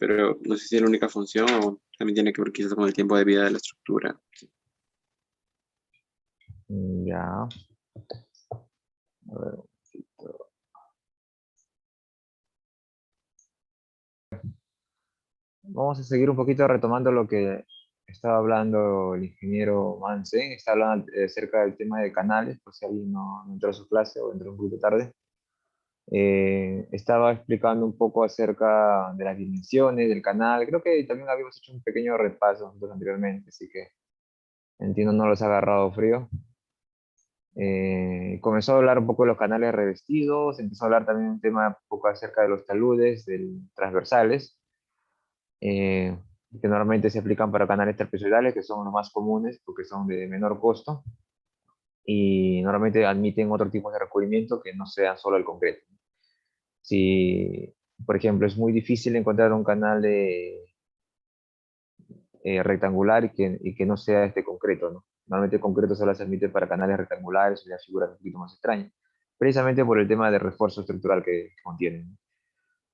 pero no sé si es la única función o también tiene que ver quizás con el tiempo de vida de la estructura. Ya. A ver, un poquito. Vamos a seguir un poquito retomando lo que estaba hablando el ingeniero Mansen. Está hablando acerca del tema de canales, por si alguien no entró a su clase o entró un poquito tarde. Estaba explicando un poco acerca de las dimensiones del canal. Creo que también habíamos hecho un pequeño repaso nosotros anteriormente, así que entiendo no los ha agarrado frío. Comenzó a hablar un poco de los canales revestidos, empezó a hablar también un tema un poco acerca de los taludes transversales, eh, que normalmente se aplican para canales trapezoidales, que son los más comunes porque son de menor costo y normalmente admiten otro tipo de recubrimiento que no sea solo el concreto. Si, por ejemplo, es muy difícil encontrar un canal rectangular y que no sea este concreto, ¿no? Normalmente el concreto solo se admite para canales rectangulares o ya figuras un poquito más extrañas, precisamente por el tema de refuerzo estructural que contienen, ¿no?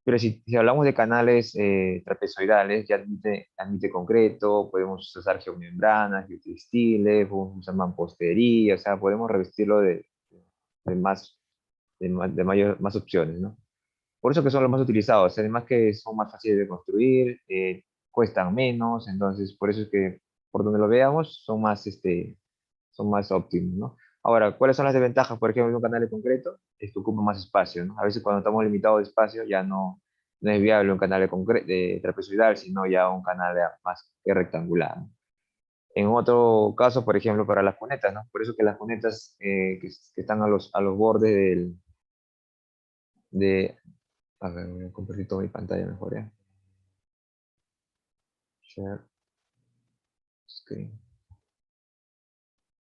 Pero si hablamos de canales trapezoidales, ya admite concreto, podemos usar geomembranas, geotextiles, podemos usar mampostería, o sea, podemos revestirlo de más, más opciones, ¿no? Por eso que son los más utilizados, además que son más fáciles de construir, cuestan menos, entonces por eso es que por donde lo veamos son más óptimos, ¿no? Ahora, ¿cuáles son las desventajas, por ejemplo, de un canal de concreto? Es que ocupa más espacio, ¿no? A veces cuando estamos limitados de espacio ya no es viable un canal de trapezoidal, sino ya un canal más que rectangular, ¿no? En otro caso, por ejemplo, para las cunetas, ¿no? Por eso que las cunetas que están a los bordes de, a ver, voy a compartir toda mi pantalla mejor, ¿ya? Share screen.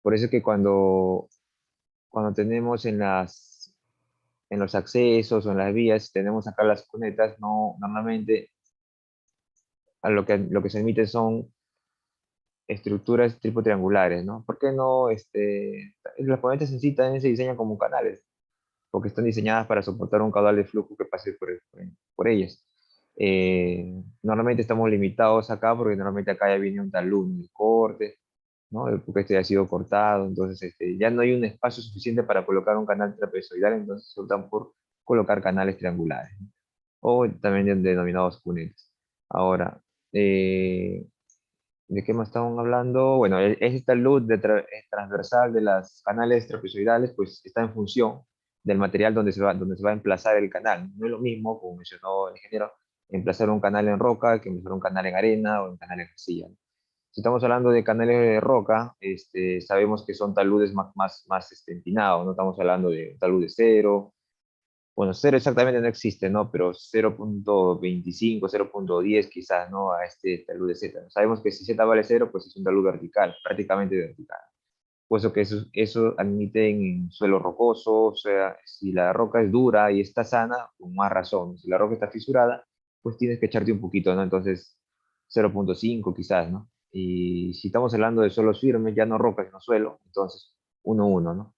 Por eso que cuando tenemos en los accesos o en las vías, tenemos acá las cunetas, no, normalmente lo que se emite son estructuras tipo triangulares, ¿no? ¿Por qué no? Las cunetas en sí también se diseñan como canales, porque están diseñadas para soportar un caudal de flujo que pase por ellas. Normalmente estamos limitados acá porque normalmente acá ya viene un talud, un corte, ¿no? Porque este ya ha sido cortado, entonces ya no hay un espacio suficiente para colocar un canal trapezoidal, entonces se optan por colocar canales triangulares, ¿no? O también denominados cunetas. Ahora, ¿de qué más estamos hablando? Bueno, esta luz transversal de los canales trapezoidales, pues está en función del material donde se va a emplazar el canal. No es lo mismo, como mencionó el ingeniero, emplazar un canal en roca que emplazar un canal en arena o un canal en arcilla, ¿no? Si estamos hablando de canales de roca, sabemos que son taludes más empinados, no estamos hablando de un talud de cero. Bueno, cero exactamente no existe, ¿no? Pero 0.25, 0.10 quizás, ¿no? A este talud de Z. Sabemos que si Z vale cero, pues es un talud vertical, prácticamente vertical. Puesto que eso admite en suelo rocoso, o sea, si la roca es dura y está sana, con más razón. Si la roca está fisurada, pues tienes que echarte un poquito, ¿no? Entonces, 0.5 quizás, ¿no? Y si estamos hablando de suelos firmes, ya no roca, sino suelo, entonces 1.1, ¿no?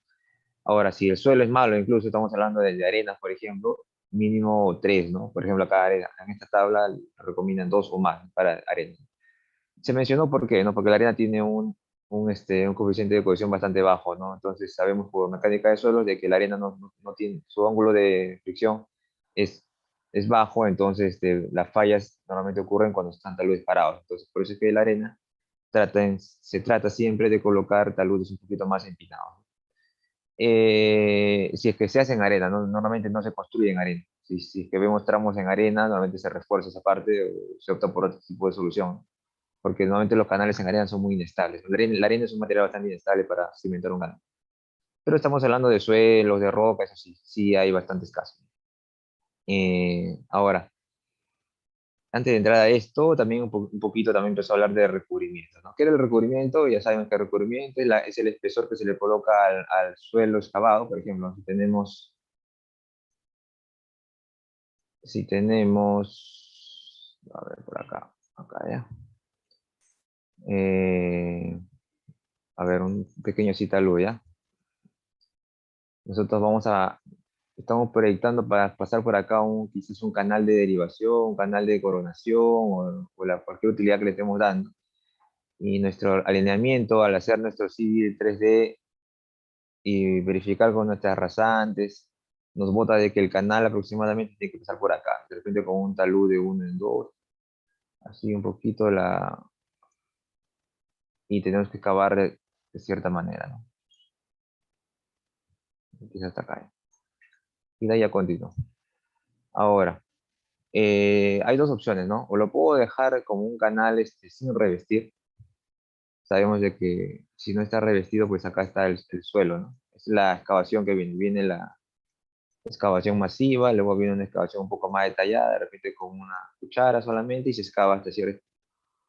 Ahora, si el suelo es malo, incluso estamos hablando de arenas, por ejemplo, mínimo 3, ¿no? Por ejemplo, acá en esta tabla recomiendan 2 o más para arena. Se mencionó por qué, ¿no? Porque la arena tiene un coeficiente de cohesión bastante bajo, ¿no? Entonces sabemos por mecánica de suelos de que la arena no tiene, su ángulo de fricción es, es bajo, entonces las fallas normalmente ocurren cuando están taludes parados. Entonces, por eso es que la arena se trata siempre de colocar taludes un poquito más empinados. Si es que se hace en arena, ¿no? Normalmente no se construye en arena. Si es que vemos tramos en arena, normalmente se refuerza esa parte o se opta por otro tipo de solución, porque normalmente los canales en arena son muy inestables. La arena es un material bastante inestable para cimentar un canal. Pero estamos hablando de suelos, de roca, eso sí, sí hay bastantes casos. Ahora, antes de entrar a esto, también un poquito también empezó a hablar de recubrimiento, ¿no? ¿Qué era el recubrimiento? Ya sabemos que el recubrimiento es el espesor que se le coloca al suelo excavado. Por ejemplo, a ver, por acá ya. Eh, a ver, un pequeño citalú, ¿ya? Nosotros vamos a Estamos proyectando para pasar por acá quizás un canal de derivación, un canal de coronación o cualquier utilidad que le estemos dando. Y nuestro alineamiento, al hacer nuestro civil 3D y verificar con nuestras rasantes, nos bota de que el canal aproximadamente tiene que pasar por acá, de repente con un talud de 1 en 2, así un poquito y tenemos que cavar de cierta manera, ¿no? Empieza hasta acá. Y de ahí a continuo. Ahora, hay dos opciones, ¿no? O lo puedo dejar como un canal sin revestir. Sabemos de que si no está revestido, pues acá está el suelo, ¿no? Es la excavación que viene. Viene la excavación masiva, luego viene una excavación un poco más detallada, de repente con una cuchara solamente, y se excava hasta cierto,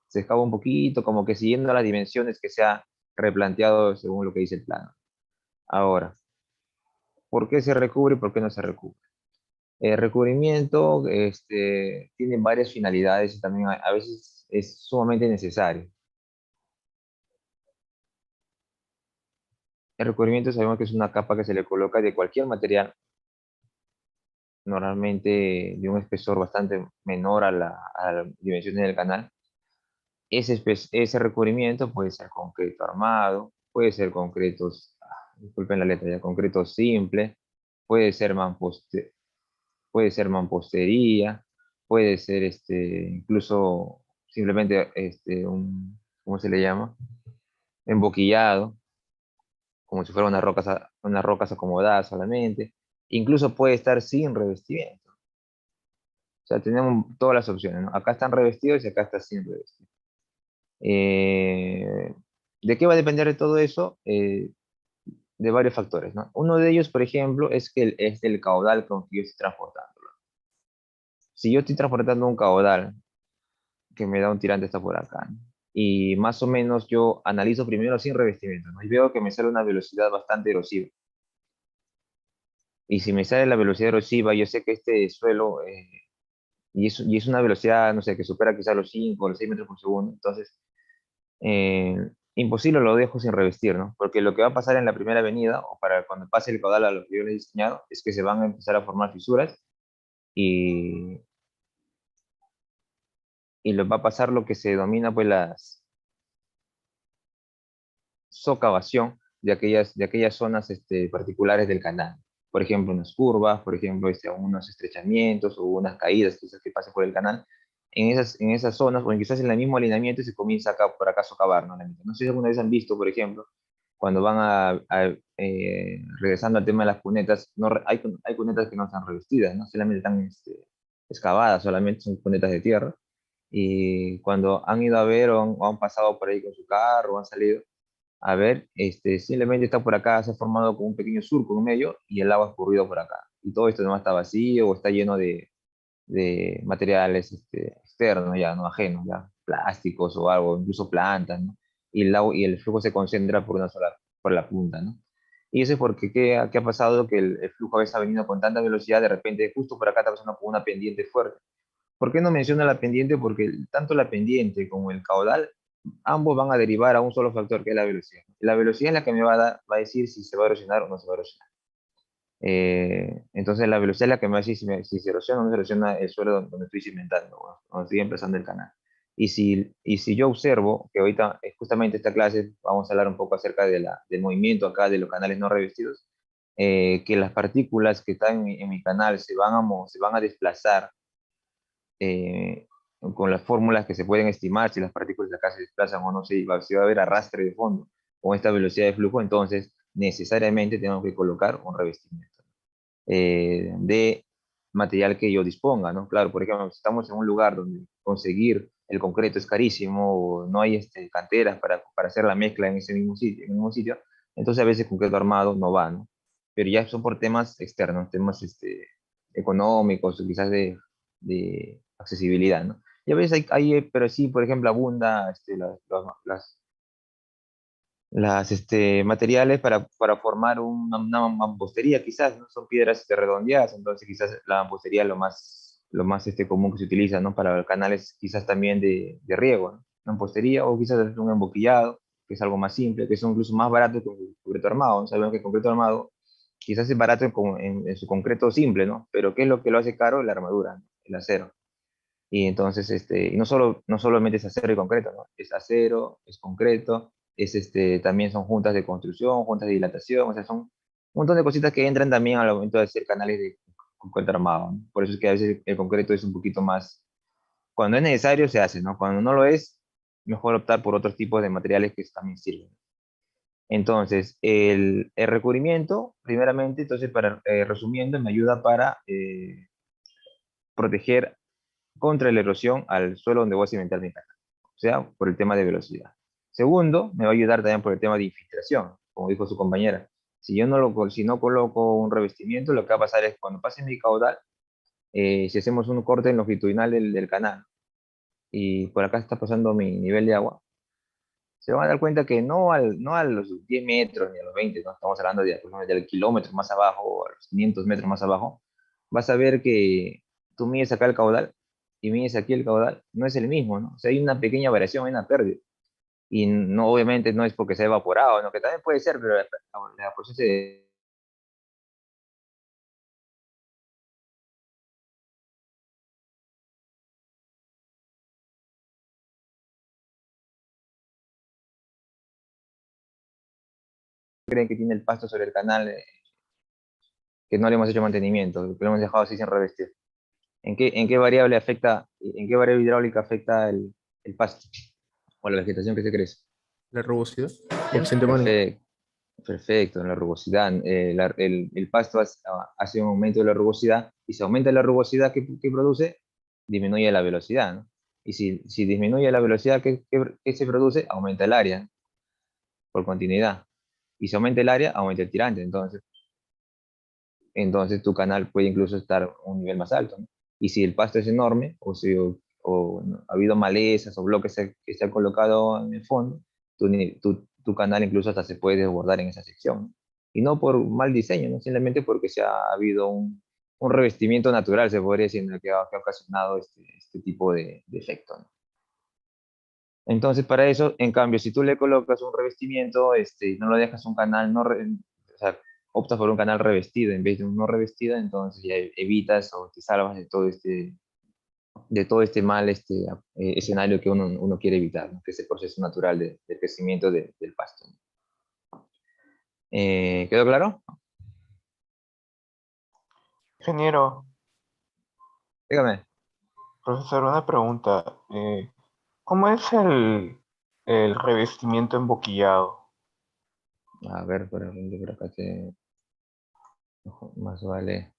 se excava un poquito, como que siguiendo las dimensiones que se ha replanteado según lo que dice el plano. Ahora, ¿por qué se recubre y por qué no se recubre? El recubrimiento tiene varias finalidades y también a veces es sumamente necesario. El recubrimiento sabemos que es una capa que se le coloca de cualquier material, normalmente de un espesor bastante menor a las dimensiones del canal. Ese recubrimiento puede ser concreto armado, puede ser concretos, disculpen la letra ya, concreto simple, puede ser puede ser mampostería, puede ser incluso simplemente ¿cómo se le llama? Emboquillado, como si fuera unas rocas acomodadas solamente. Incluso puede estar sin revestimiento. O sea, tenemos todas las opciones, ¿no? Acá están revestidos y acá está sin revestir. ¿De qué va a depender de todo eso? De varios factores, ¿no? Uno de ellos, por ejemplo, es el caudal con que yo estoy transportando. Si yo estoy transportando un caudal que me da un tirante está por acá, ¿no? Y más o menos yo analizo primero sin revestimiento, ¿no? Y veo que me sale una velocidad bastante erosiva. Y si me sale la velocidad erosiva, yo sé que este suelo, y es una velocidad, no sé, que supera quizás los 5 o los 6 metros por segundo, entonces, imposible lo dejo sin revestir, ¿no? Porque lo que va a pasar en la primera avenida, o para cuando pase el caudal a lo que yo le he diseñado, es que se van a empezar a formar fisuras y, y les va a pasar lo que se denomina, pues, las socavación de aquellas zonas particulares del canal. Por ejemplo, unas curvas, por ejemplo, unos estrechamientos o unas caídas quizás que pasen por el canal. En esas zonas, o quizás en el mismo alineamiento, se comienza acá, por acá a socavar, ¿no? No sé si alguna vez han visto, por ejemplo, cuando van regresando al tema de las cunetas, no, hay cunetas que no están revestidas, ¿no? Solamente están excavadas, solamente son cunetas de tierra. Y cuando han ido a ver o han pasado por ahí con su carro o han salido, a ver, simplemente está por acá, se ha formado como un pequeño surco en medio y el agua ha escurrido por acá. Y todo esto no está vacío o está lleno de materiales externos, ya, no ajenos, ya, plásticos o algo, incluso plantas, ¿no? Y el flujo se concentra por una sola, por la punta, ¿no? Y eso es porque, ¿qué ha pasado? Que el flujo a veces ha venido con tanta velocidad, de repente justo por acá está pasando por una pendiente fuerte. ¿Por qué no menciona la pendiente? Porque tanto la pendiente como el caudal, ambos van a derivar a un solo factor, que es la velocidad. La velocidad es la que me va a decir si se va a erosionar o no se va a erosionar. Entonces la velocidad es la que me va a decir si se erosiona o no se erosiona el suelo donde estoy cimentando, donde estoy empezando el canal. Y si yo observo, que ahorita justamente esta clase vamos a hablar un poco acerca del movimiento acá de los canales no revestidos, que las partículas que están en mi canal se van a desplazar eh, con las fórmulas que se pueden estimar si las partículas de acá se desplazan o no, si va a haber arrastre de fondo con esta velocidad de flujo, entonces necesariamente tenemos que colocar un revestimiento de material que yo disponga, ¿no? Claro, por ejemplo, si estamos en un lugar donde conseguir el concreto es carísimo, o no hay canteras para hacer la mezcla en ese mismo sitio, entonces a veces concreto armado no va, ¿no? Pero ya son por temas externos, temas económicos o quizás de accesibilidad, ¿no? Y a veces pero sí, por ejemplo, abunda materiales para formar una mampostería, quizás, ¿no? Son piedras redondeadas, entonces quizás la mampostería es lo más común que se utiliza, ¿no? Para canales quizás también de riego, ¿no? Mampostería o quizás un emboquillado, que es algo más simple, que son incluso más baratos que un concreto armado, ¿no? Sabemos que el concreto armado quizás es barato en su concreto simple, ¿no? Pero ¿qué es lo que lo hace caro? La armadura, ¿no? El acero. Y entonces, y no solamente es acero y concreto, ¿no? Es acero, es concreto, también son juntas de construcción, juntas de dilatación, o sea, son un montón de cositas que entran también al momento de hacer canales de concreto armado, ¿no? Por eso es que a veces el concreto es un poquito más, cuando es necesario se hace, ¿no? Cuando no lo es, mejor optar por otros tipos de materiales que también sirven. Entonces, el recubrimiento, primeramente, entonces, resumiendo, me ayuda para proteger contra la erosión al suelo donde voy a cimentar mi casa, o sea, por el tema de velocidad. Segundo, me va a ayudar también por el tema de infiltración, como dijo su compañera. Si no coloco un revestimiento, lo que va a pasar es cuando pase mi caudal, si hacemos un corte en longitudinal del canal y por acá está pasando mi nivel de agua, se van a dar cuenta que no a los 10 metros ni a los 20, ¿no? Estamos hablando de aproximadamente del kilómetro más abajo o a los 500 metros más abajo, vas a ver que tú mides acá el caudal y mides aquí el caudal, no es el mismo, ¿no? O sea, hay una pequeña variación, hay una pérdida. Y no, obviamente no es porque se ha evaporado, ¿no? Que también puede ser, pero la proceso de creen que tiene el pasto sobre el canal, que no le hemos hecho mantenimiento, que lo hemos dejado así sin revestir. En qué variable afecta, en qué variable hidráulica afecta el pasto o la vegetación que se crece? La rugosidad, coeficiente Manning. Perfecto, perfecto, en la rugosidad. El pasto hace un aumento de la rugosidad y si aumenta la rugosidad que produce, disminuye la velocidad, ¿no? Y si disminuye la velocidad que se produce, aumenta el área, ¿no? Por continuidad. Y si aumenta el área, aumenta el tirante. Entonces tu canal puede incluso estar a un nivel más alto, ¿no? Y si el pasto es enorme, ¿no? Ha habido malezas o bloques que se han colocado en el fondo, tu canal incluso hasta se puede desbordar en esa sección, ¿no? Y no por mal diseño, ¿no? Simplemente porque se ha habido un revestimiento natural, se podría decir, ¿no? Que ha ocasionado este tipo de efecto, ¿no? Entonces, para eso, en cambio, si tú le colocas un revestimiento, no lo dejas un canal, o sea, optas por un canal revestido en vez de un no revestido, entonces ya evitas o te salvas de todo este mal escenario que uno quiere evitar, ¿no? Que es el proceso natural de crecimiento del pasto, ¿no? ¿Quedó claro? Ingeniero, Dígame. profesor, una pregunta. ¿Cómo es el revestimiento emboquillado? A ver, por acá más vale.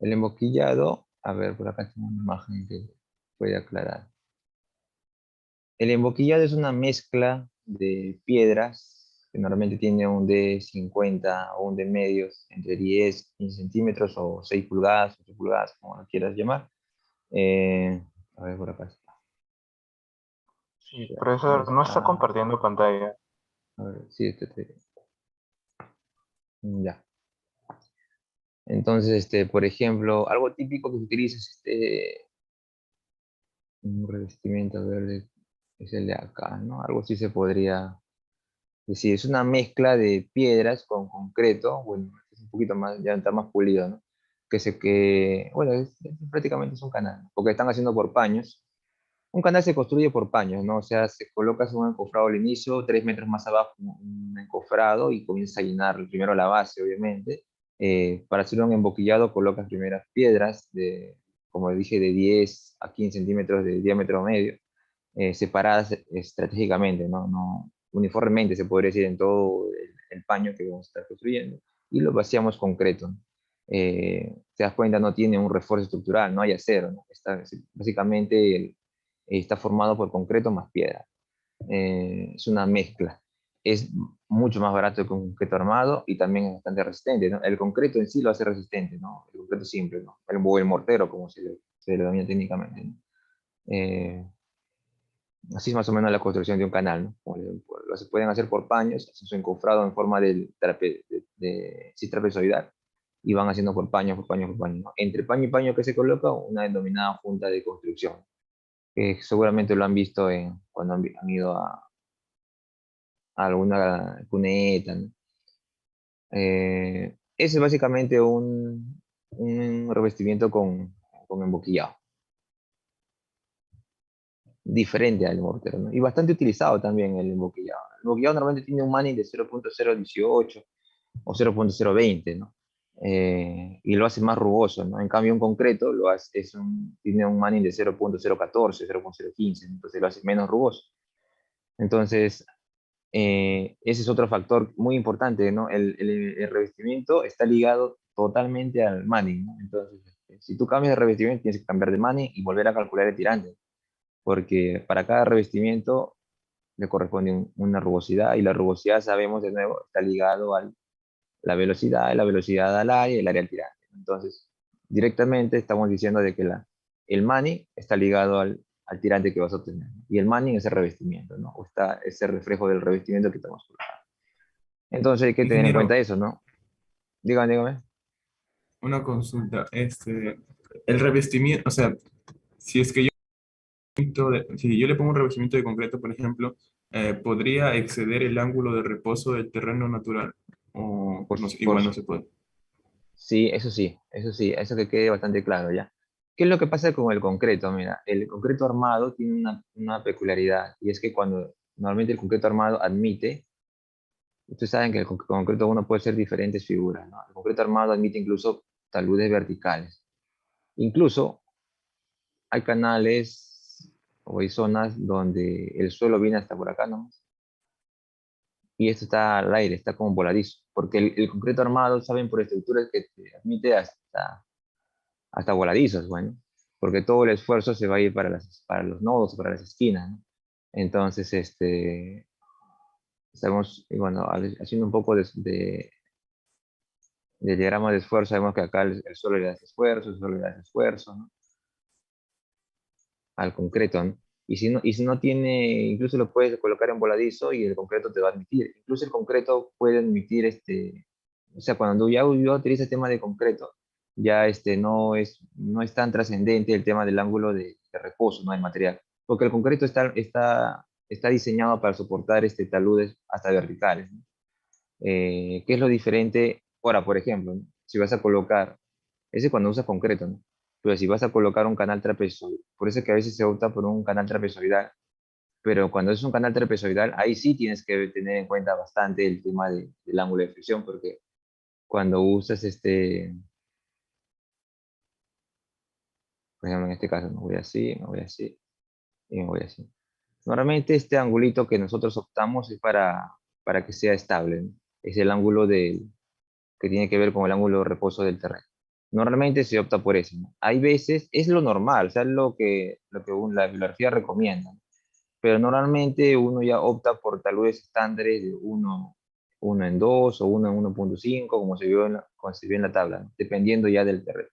El emboquillado, a ver, por acá tengo una imagen que puede aclarar. El emboquillado es una mezcla de piedras que normalmente tiene un de 50 o un de medios, entre 10, 15 centímetros o 6 pulgadas, 8 pulgadas, como lo quieras llamar. Eh, a ver, por acá está. Sí, ¿Dónde profesor, no está está? compartiendo pantalla. A ver, sí, ya. Entonces, por ejemplo, algo típico que se utiliza es un revestimiento verde, es el de acá, ¿no? Algo así se podría decir. Es una mezcla de piedras con concreto, bueno, es un poquito más, ya está más pulido, ¿no? Bueno, prácticamente es un canal, porque están haciendo por paños. Un canal se construye por paños, ¿no? O sea, se colocas un encofrado al inicio, 3 metros más abajo un encofrado y comienzas a llenar primero la base, obviamente. Para hacer un emboquillado colocas primeras piedras como dije, de 10 a 15 centímetros de diámetro medio, separadas estratégicamente, ¿no? No uniformemente, se podría decir, en todo el paño que vamos a estar construyendo. Y lo vaciamos concreto, ¿no? Te das cuenta, no tiene un refuerzo estructural, no hay acero, ¿no? Básicamente está formado por concreto más piedra. Es una mezcla. Es mucho más barato que un concreto armado y también es bastante resistente, ¿no? El concreto en sí lo hace resistente, ¿no? El concreto simple, ¿no? O el mortero, como se le denomina técnicamente, ¿no? Eh, Así es más o menos la construcción de un canal, ¿no? Lo se pueden hacer por paños, hacen su encofrado en forma sí, trapezoidal, y van haciendo por paños, por paños, por paños, ¿no? Entre paño y paño que se coloca una denominada junta de construcción, que seguramente lo han visto cuando han ido a alguna cuneta, ¿no? Ese es básicamente un revestimiento con emboquillado, diferente al mortero, ¿no? Y bastante utilizado también el emboquillado. El emboquillado normalmente tiene un manning de 0.018 o 0.020, ¿no? Y lo hace más rugoso, ¿no? En cambio, un concreto tiene un manning de 0.014, 0.015, entonces lo hace menos rugoso. Entonces, ese es otro factor muy importante, ¿no? El revestimiento está ligado totalmente al manning, ¿no? Entonces, si tú cambias de revestimiento, tienes que cambiar de manning y volver a calcular el tirante, porque para cada revestimiento le corresponde una rugosidad, y la rugosidad, sabemos de nuevo, está ligado a la velocidad al área y el área al tirante. Entonces, directamente estamos diciendo de que el manning está ligado al tirante que vas a obtener, ¿no? Y el manning es el revestimiento, ¿no? O está ese reflejo del revestimiento que estamos colocando. Entonces hay que tener en cuenta Ingeniero, eso, ¿no? Dígame, dígame. una consulta. El revestimiento, o sea, si es que si yo le pongo un revestimiento de concreto, por ejemplo, ¿podría exceder el ángulo de reposo del terreno natural? O Por, no sé, por, igual no se puede. sí, eso sí, eso que quede bastante claro ya. ¿Qué es lo que pasa con el concreto? Mira, el concreto armado tiene una peculiaridad, y es que cuando normalmente el concreto armado admite. Ustedes saben que el concreto uno puede ser diferentes figuras, ¿no? El concreto armado admite incluso taludes verticales. Incluso hay canales o hay zonas donde el suelo viene hasta por acá, ¿no? Y esto está al aire, está como voladizo. Porque el concreto armado, saben por estructuras que te admite hasta voladizos, bueno. Porque todo el esfuerzo se va a ir para los nodos, para las esquinas, ¿no? Entonces, estamos, y bueno, haciendo un poco de diagrama de esfuerzo, sabemos que acá el suelo le da esfuerzo, el suelo le da esfuerzo, ¿no? Al concreto, ¿no? Y si no tiene, incluso lo puedes colocar en voladizo y el concreto te va a admitir. Incluso el concreto puede admitir, o sea, cuando ya yo utilizo el tema de concreto, ya no es tan trascendente el tema del ángulo de reposo, ¿no? Del material. Porque el concreto está diseñado para soportar taludes hasta verticales, ¿no? ¿Qué es lo diferente? Ahora, por ejemplo, ¿no? Si vas a colocar, ese cuando usas concreto, ¿no? Pero si vas a colocar un canal trapezoidal, por eso es que a veces se opta por un canal trapezoidal, pero cuando es un canal trapezoidal, ahí sí tienes que tener en cuenta bastante el tema del ángulo de fricción, porque cuando usas por ejemplo, en este caso, me voy así, me voy así, y me voy así. Normalmente este angulito que nosotros optamos es para que sea estable, ¿no? Es el ángulo que tiene que ver con el ángulo de reposo del terreno. Normalmente se opta por eso, ¿no? Hay veces, es lo normal, o sea, es lo que la bibliografía recomienda, ¿no? Pero normalmente uno ya opta por taludes estándares de 1 en 2 o 1 en 1.5, como se vio en la tabla, ¿no? Dependiendo ya del terreno.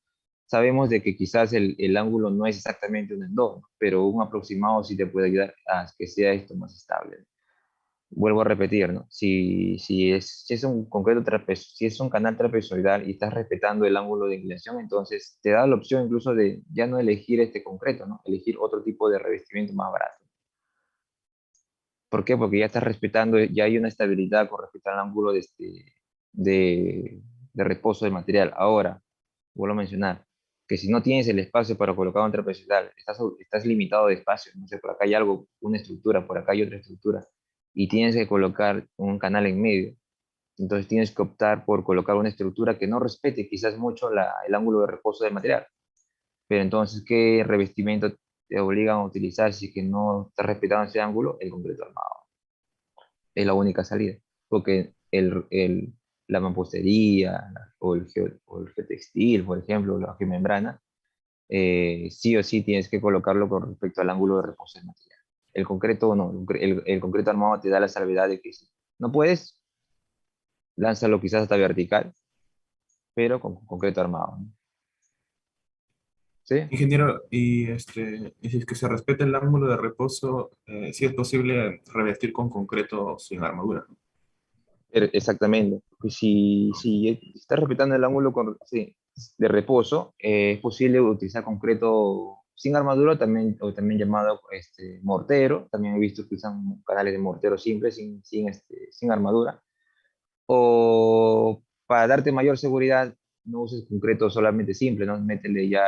Sabemos de que quizás el ángulo no es exactamente 1 en 2, ¿no? Pero un aproximado sí te puede ayudar a que sea esto más estable. Vuelvo a repetir, ¿no? Si es un concreto si es un canal trapezoidal y estás respetando el ángulo de inclinación, entonces te da la opción incluso de ya no elegir este concreto, ¿no? Elegir otro tipo de revestimiento más barato. ¿Por qué? Porque ya estás respetando, ya hay una estabilidad con respecto al ángulo de, de reposo del material. Ahora, vuelvo a mencionar que si no tienes el espacio para colocar un trapezoidal, estás limitado de espacio. No sé, por acá hay algo, una estructura, por acá hay otra estructura, y tienes que colocar un canal en medio. Entonces tienes que optar por colocar una estructura que no respete quizás mucho el ángulo de reposo del material. Pero entonces, ¿qué revestimiento te obligan a utilizar si es que no estás respetando ese ángulo? El concreto armado. Es la única salida. Porque la mampostería o el geotextil, por ejemplo, la geomembrana, sí o sí tienes que colocarlo con respecto al ángulo de reposo del material. El concreto no, el concreto armado te da la salvedad de que si no puedes, lánzalo quizás hasta vertical, pero con concreto armado, ¿no? ¿sí? Ingeniero, y si es que se respeta el ángulo de reposo, si es posible revestir con concreto sin armadura. Exactamente. Pues si está respetando el ángulo sí, de reposo, es posible utilizar concreto sin armadura, también, o también llamado mortero. También he visto que usan canales de mortero simple, sin armadura. O para darte mayor seguridad, no uses concreto solamente simple, ¿no? Métele ya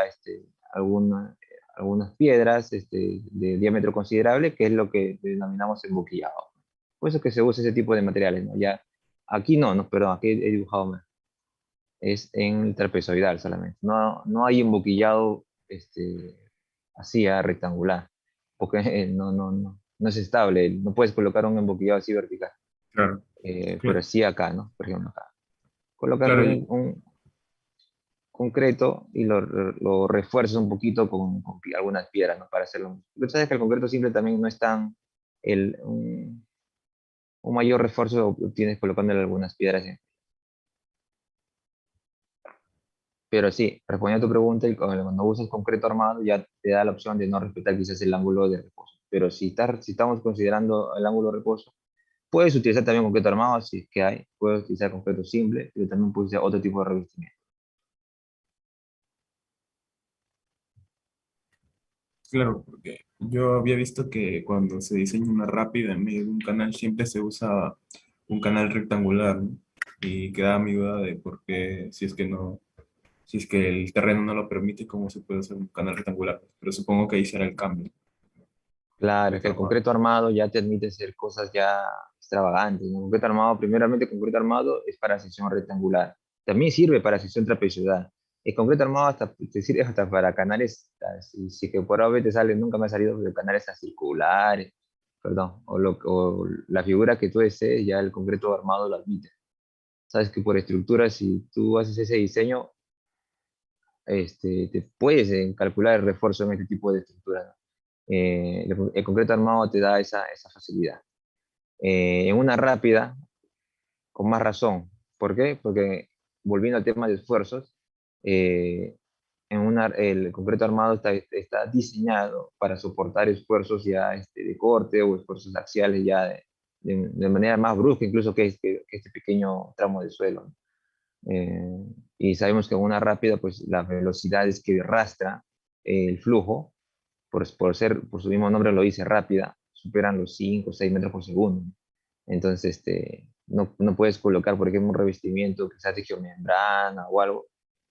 algunas piedras de diámetro considerable, que es lo que denominamos emboquillado. Por eso es que se usa ese tipo de materiales, ¿no? Ya, aquí no, perdón, aquí he dibujado mal. Es en trapezoidal solamente. No hay emboquillado así, rectangular, porque no es estable. No puedes colocar un emboquillado así vertical. Claro, Pero claro, sí acá, ¿no? Por ejemplo, acá. Colocas claro, un concreto y lo refuerzas un poquito con algunas piedras, ¿no? Para hacerlo. Pero sabes que el concreto simple también no es tan. Un mayor refuerzo lo obtienes colocándole algunas piedras. Pero sí, respondiendo a tu pregunta, cuando usas concreto armado ya te da la opción de no respetar quizás el ángulo de reposo. Pero si estamos considerando el ángulo de reposo, puedes utilizar también concreto armado, si es que hay. Puedes utilizar concreto simple, pero también puedes utilizar otro tipo de revestimiento. claro, porque yo había visto que cuando se diseña una rápida en medio de un canal siempre se usa un canal rectangular, ¿no? Y queda mi duda de por qué, si es que el terreno no lo permite, cómo se puede hacer un canal rectangular. Pero supongo que ahí será el cambio. Claro, es que Concreto el armado. concreto armado ya te admite hacer cosas ya extravagantes, ¿no? Concreto armado, primeramente, concreto armado es para sección rectangular. También sirve para sección trapezoidal. El concreto armado hasta, te sirve hasta para canales, si que por ahora te sale, nunca me ha salido de canales circulares, perdón, o la figura que tú desees, ya el concreto armado lo admite. Sabes que por estructura, si tú haces ese diseño, te puedes calcular el refuerzo en este tipo de estructura, ¿no? El concreto armado te da esa facilidad. En una rápida, con más razón. ¿Por qué? Porque volviendo al tema de esfuerzos, eh, el concreto armado está diseñado para soportar esfuerzos ya de corte o esfuerzos axiales ya de manera más brusca, incluso que este pequeño tramo de suelo, ¿no? Y sabemos que en una rápida, pues las velocidades que arrastra el flujo, por su mismo nombre lo dice rápida, superan los 5 o 6 metros por segundo. Entonces, no puedes colocar, por ejemplo, un revestimiento que sea de geomembrana o algo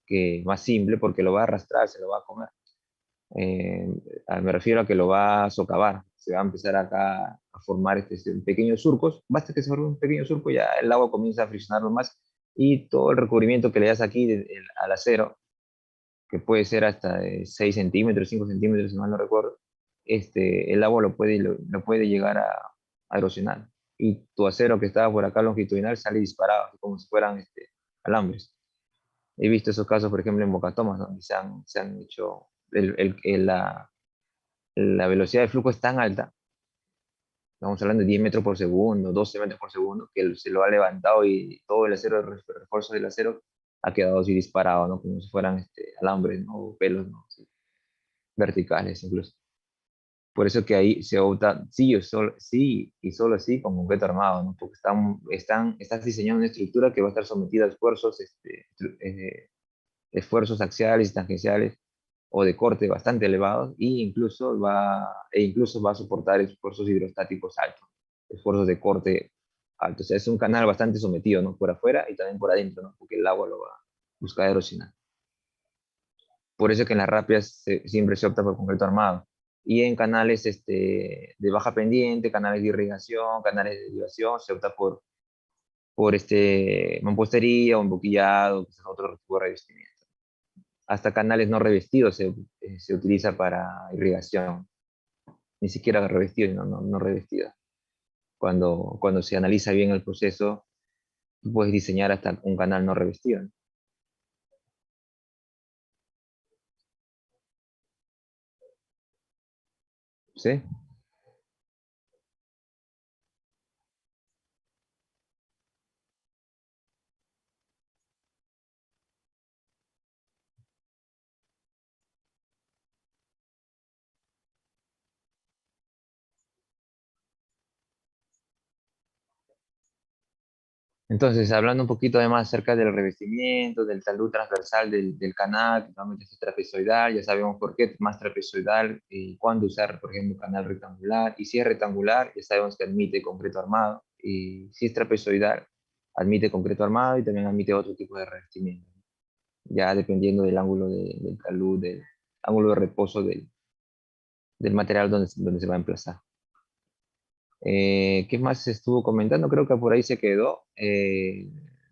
que más simple porque lo va a arrastrar, se lo va a comer. Eh, Me refiero a que lo va a socavar. Se va a empezar acá a formar pequeños surcos. Basta que se forme un pequeño surco, ya el agua comienza a friccionarlo más y todo el recubrimiento que le das aquí al acero, que puede ser hasta de 6 centímetros, 5 centímetros, si mal no recuerdo, el agua lo puede llegar a erosionar. Y tu acero que estaba por acá longitudinal sale disparado, así como si fueran alambres. He visto esos casos, por ejemplo, en Bocatomas, donde se han hecho, la velocidad de flujo es tan alta, estamos hablando de 10 metros por segundo, 12 metros por segundo, que se lo ha levantado y todo el acero, el refuerzo del acero, ha quedado así disparado, ¿no? Como si fueran alambres, ¿no? O pelos, ¿no? Sí, verticales incluso. Por eso que ahí se opta sí y solo sí con concreto armado, ¿no? Porque estás diseñando una estructura que va a estar sometida a esfuerzos axiales y tangenciales o de corte bastante elevados e incluso va a soportar esfuerzos hidrostáticos altos, esfuerzos de corte alto. O sea, es un canal bastante sometido, ¿no? Por afuera y también por adentro, ¿no? Porque el agua lo va a buscar erosionar. Por eso que en las rápidas siempre se opta por concreto armado. Y en canales de baja pendiente, canales de irrigación, canales de derivación, se opta por mampostería o emboquillado, que es otro tipo de revestimiento. Hasta canales no revestidos se utiliza para irrigación, ni siquiera revestidos, no revestidos. Cuando se analiza bien el proceso, tú puedes diseñar hasta un canal no revestido, ¿no? ¿Sí? Entonces, hablando un poquito además acerca del revestimiento, del talud transversal del canal, que normalmente es trapezoidal, ya sabemos por qué es más trapezoidal y cuándo usar, por ejemplo, canal rectangular. Y si es rectangular, ya sabemos que admite concreto armado. Y si es trapezoidal, admite concreto armado y también admite otro tipo de revestimiento, ya dependiendo del ángulo del talud, del ángulo de reposo del material donde se va a emplazar. ¿Qué más se estuvo comentando? Creo que por ahí se quedó.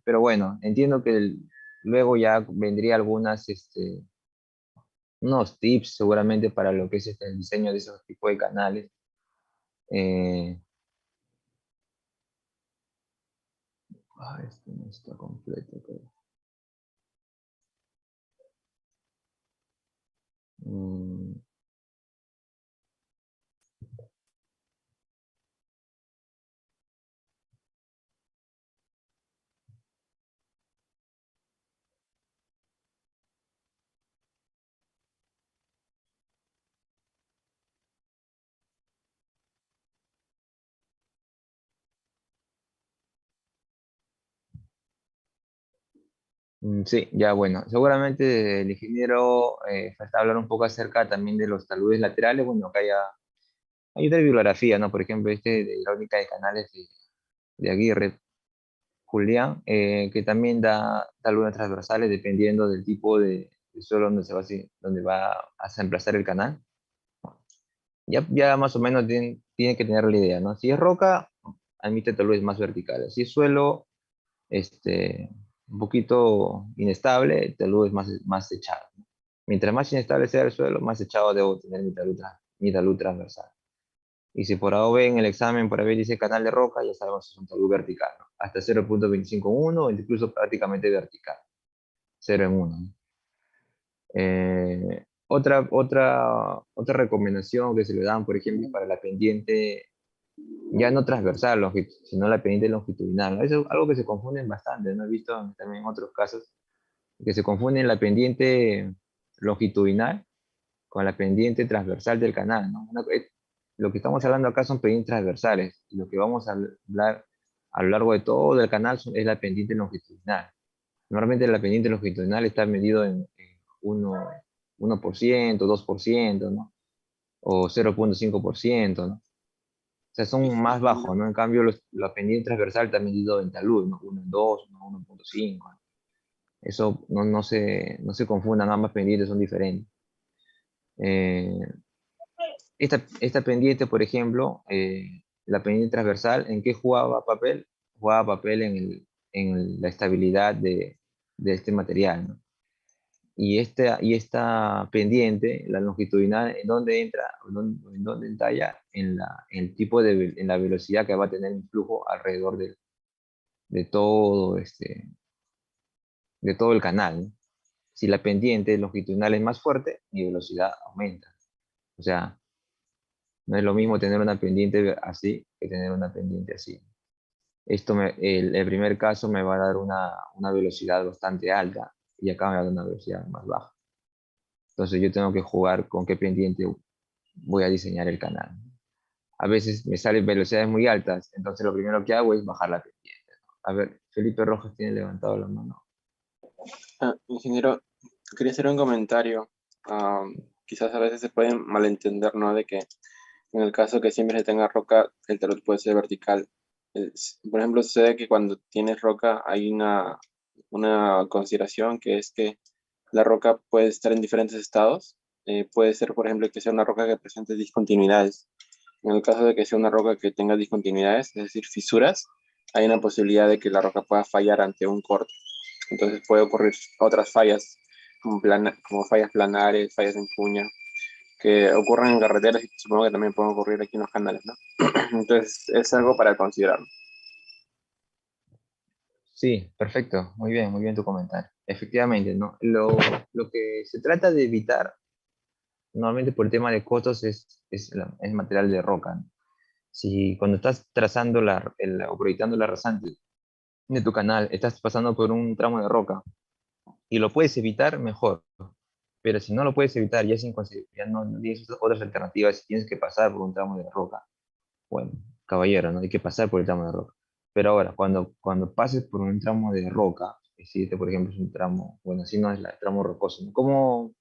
Pero bueno, entiendo que luego ya vendría unos tips seguramente para lo que es el diseño de esos tipos de canales. Eh, esto no está completo, creo. Mm, sí, ya bueno. Seguramente el ingeniero falta hablar un poco acerca también de los taludes laterales. Bueno, acá ya hay otra bibliografía, ¿no? Por ejemplo, de hidráulica de canales de Aguirre, Julián, que también da taludes transversales dependiendo del tipo de suelo donde donde va a emplazar el canal. Ya más o menos tiene que tener la idea, ¿no? Si es roca, admite taludes más verticales. Si es suelo, un poquito inestable, taludes más echado, ¿no? Mientras más inestable sea el suelo, más echado debo tener mi talud transversal. Y si por ahora en el examen, por ahí dice canal de roca, ya sabemos que es un talud vertical, ¿no? Hasta 0.251 o incluso prácticamente vertical, 0 en 1. ¿No? Otra recomendación que se le dan, por ejemplo, para la pendiente, ya no transversal, sino la pendiente longitudinal, ¿no? Eso es algo que se confunden bastante, ¿no? He visto también en otros casos que se confunden la pendiente longitudinal con la pendiente transversal del canal, ¿no? Lo que estamos hablando acá son pendientes transversales, y lo que vamos a hablar a lo largo de todo el canal es la pendiente longitudinal. Normalmente la pendiente longitudinal está medido en 1%, 2%, ¿no? O 0.5%, ¿no? O sea, son más bajos, ¿no? En cambio, la pendiente transversal está medido en talud, ¿no? 1 en 2, 1 en 1.5. Eso no se confundan, ambas pendientes son diferentes. Eh, esta pendiente, por ejemplo, la pendiente transversal, ¿en qué jugaba papel? Jugaba papel en la estabilidad de este material, ¿no? Y esta pendiente, la longitudinal, ¿en dónde entra? ¿En dónde entalla? En la velocidad que va a tener el flujo alrededor de todo, de todo el canal, ¿no? Si la pendiente longitudinal es más fuerte, mi velocidad aumenta. O sea, no es lo mismo tener una pendiente así que tener una pendiente así. El primer caso me va a dar una velocidad bastante alta y acá me va a dar una velocidad más baja. Entonces yo tengo que jugar con qué pendiente voy a diseñar el canal. A veces me salen velocidades muy altas, entonces lo primero que hago es bajar la pendiente, ¿no? A ver, Felipe Rojas tiene levantado la mano. Ingeniero, quería hacer un comentario. Quizás a veces se pueden malentender, ¿no? De que en el caso que siempre se tenga roca, el talud puede ser vertical. Por ejemplo, sucede que cuando tienes roca hay una consideración que es que la roca puede estar en diferentes estados. Puede ser, por ejemplo, que sea una roca que presente discontinuidades. En el caso de que sea una roca que tenga discontinuidades, es decir, fisuras, hay una posibilidad de que la roca pueda fallar ante un corte. Entonces puede ocurrir otras fallas, como fallas planares, fallas en cuña, que ocurren en carreteras y supongo que también pueden ocurrir aquí en los canales, ¿no? Entonces es algo para considerar. Sí, perfecto. Muy bien tu comentario. Efectivamente, ¿no? Lo que se trata de evitar, normalmente por el tema de costos, es material de roca, ¿no? Si cuando estás trazando o proyectando la rasante de tu canal, estás pasando por un tramo de roca y lo puedes evitar, mejor. Pero si no lo puedes evitar, ya no tienes otras alternativas, si tienes que pasar por un tramo de roca. Bueno, caballero, ¿no? Hay que pasar por el tramo de roca. Pero ahora, cuando pases por un tramo de roca, si este, por ejemplo, es un tramo, bueno, si no es el tramo rocoso, ¿no? ¿Cómo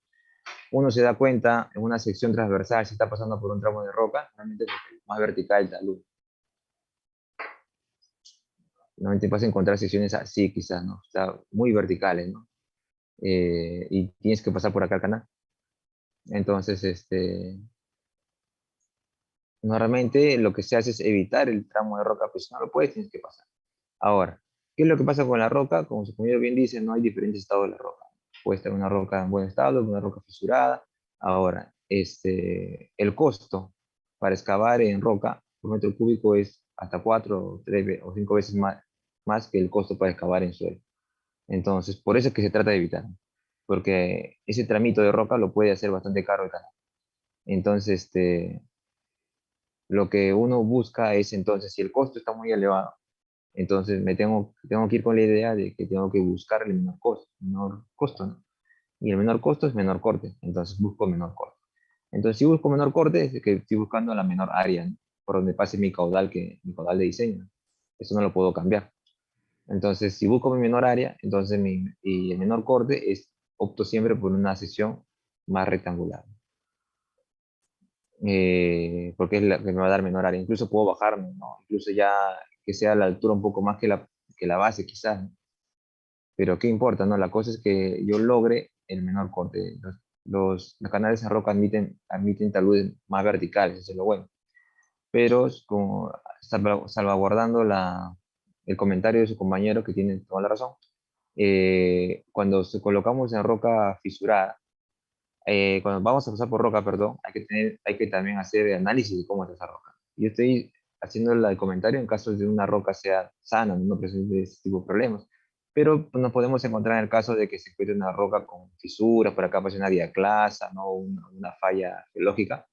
uno se da cuenta en una sección transversal si está pasando por un tramo de roca? Realmente es más vertical el talud. Normalmente vas a encontrar secciones así, quizás, ¿no? Está muy verticales, ¿no? Y tienes que pasar por acá al canal. Entonces, normalmente lo que se hace es evitar el tramo de roca, pues si no lo puedes, tienes que pasar. Ahora, ¿qué es lo que pasa con la roca? Como su compañero bien dice, no hay diferentes estados de la roca. Puede estar una roca en buen estado, una roca fisurada. Ahora, el costo para excavar en roca por metro cúbico es hasta 4, 3 o 5 veces más que el costo para excavar en suelo. Entonces, por eso es que se trata de evitar, porque ese tramito de roca lo puede hacer bastante caro el canal. Entonces, lo que uno busca es entonces, si el costo está muy elevado, entonces tengo que ir con la idea de que tengo que buscar el menor costo, ¿no? Y el menor costo es menor corte, entonces busco menor corte. Entonces, si busco menor corte, es que estoy buscando la menor área, ¿no? Por donde pase mi caudal de diseño. Eso no lo puedo cambiar. Entonces, si busco mi menor área, entonces y el menor corte, opto siempre por una sección más rectangular. Porque es la que me va a dar menor área. Incluso puedo bajarme, ¿no? Incluso ya que sea la altura un poco más que la base, quizás, ¿no? Pero ¿qué importa, no? La cosa es que yo logre el menor corte. Los canales en roca admiten taludes más verticales, eso es lo bueno. Pero como salvaguardando el comentario de su compañero, que tiene toda la razón, cuando colocamos en roca fisurada, cuando vamos a pasar por roca, perdón, hay que también hacer análisis de cómo es esa roca. Yo estoy haciendo el comentario en caso de una roca sea sana, no presente ese tipo de problemas. Pero nos podemos encontrar en el caso de que se encuentre una roca con fisuras, por acá pasa una diaclasa, ¿no? Una falla geológica.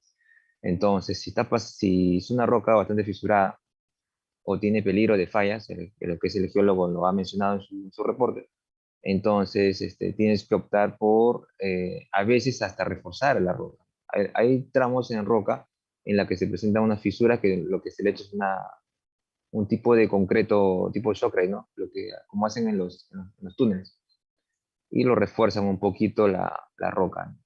Entonces, si es una roca bastante fisurada o tiene peligro de fallas, lo que es el geólogo lo ha mencionado en su reporte, entonces tienes que optar por, a veces, hasta reforzar la roca. Hay tramos en roca en la que se presenta una fisura que lo que se le echa es un tipo de concreto, tipo shockrete, ¿no? Como hacen en los túneles. Y lo refuerzan un poquito la roca, ¿no?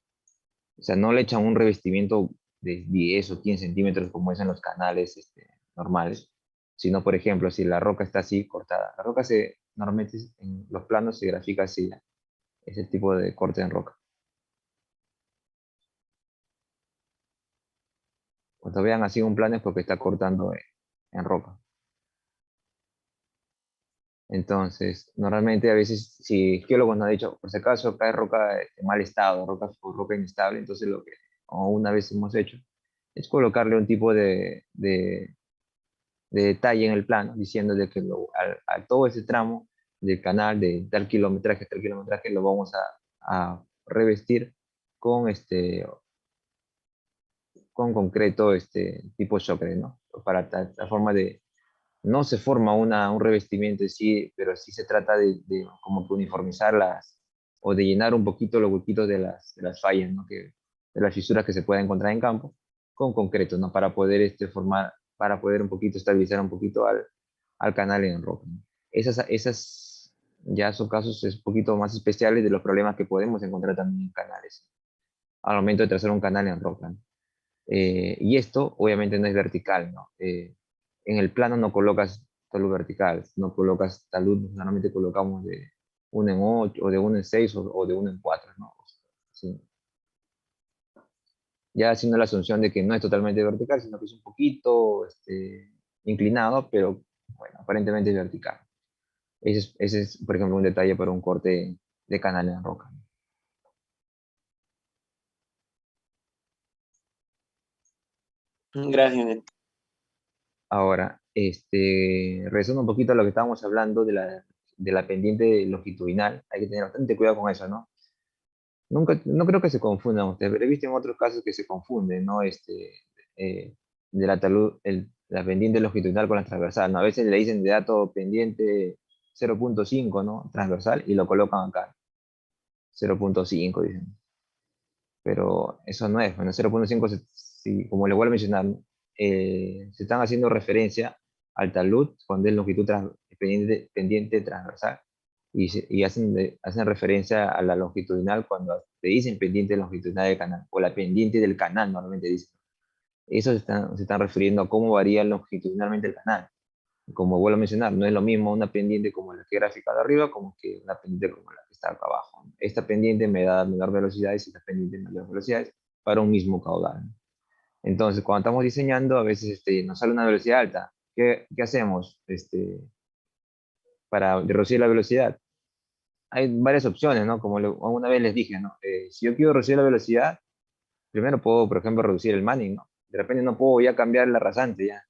O sea, no le echan un revestimiento de 10 o 15 centímetros como es en los canales normales, sino, por ejemplo, si la roca está así cortada. La roca normalmente en los planos se grafica así, ¿no? Ese tipo de corte en roca. Cuando vean así un plano es porque está cortando en roca. Entonces, normalmente a veces, si geólogos nos han dicho, por si acaso cae roca en mal estado, roca inestable, entonces lo que o una vez hemos hecho es colocarle un tipo de detalle en el plano, diciendo de que a todo ese tramo del canal de tal kilometraje, lo vamos a revestir con con concreto tipo shockrete, ¿no? Para tal forma de, no se forma un revestimiento en sí, pero sí se trata de como que uniformizar o de llenar un poquito los huequitos de las fallas, ¿no? De las fisuras que se pueden encontrar en campo, con concreto, ¿no? Para poder para poder un poquito estabilizar un poquito al canal en roca, ¿no? Esas ya son casos un poquito más especiales de los problemas que podemos encontrar también en canales, al momento de trazar un canal en roca, ¿no? Y esto obviamente no es vertical, ¿no? En el plano no colocas talud vertical, no colocas talud, normalmente colocamos de 1 en 8, o de 1 en 6, o de 1 en 4, ¿no? Sí. Ya haciendo la asunción de que no es totalmente vertical, sino que es un poquito inclinado, pero bueno, aparentemente es vertical. Ese es, por ejemplo, un detalle para un corte de canal en roca. Gracias, Daniel. Ahora, regresando un poquito a lo que estábamos hablando de la pendiente longitudinal, hay que tener bastante cuidado con eso, ¿no? No creo que se confundan ustedes, pero he visto en otros casos que se confunden, ¿no? De la pendiente longitudinal con la transversal, ¿no? A veces le dicen de dato pendiente 0.5, ¿no? Transversal, y lo colocan acá, 0.5, dicen. Pero eso no es, bueno, 0.5, como le vuelvo a mencionar, ¿no? Se están haciendo referencia alta luz cuando es longitud pendiente transversal. Y hacen referencia a la longitudinal cuando te dicen pendiente longitudinal del canal, o la pendiente del canal normalmente dicen. Eso se están refiriendo a cómo varía longitudinalmente el canal. Como vuelvo a mencionar, no es lo mismo una pendiente como la que he graficado arriba como que una pendiente como la que está acá abajo. Esta pendiente me da menor velocidades y esta pendiente mayor velocidades para un mismo caudal. Entonces, cuando estamos diseñando, a veces nos sale una velocidad alta. ¿Qué hacemos para reducir la velocidad? Hay varias opciones, ¿no? Como una vez les dije, ¿no? Si yo quiero reducir la velocidad, primero puedo, por ejemplo, reducir el Manning, ¿no? De repente no puedo ya cambiar la rasante, ya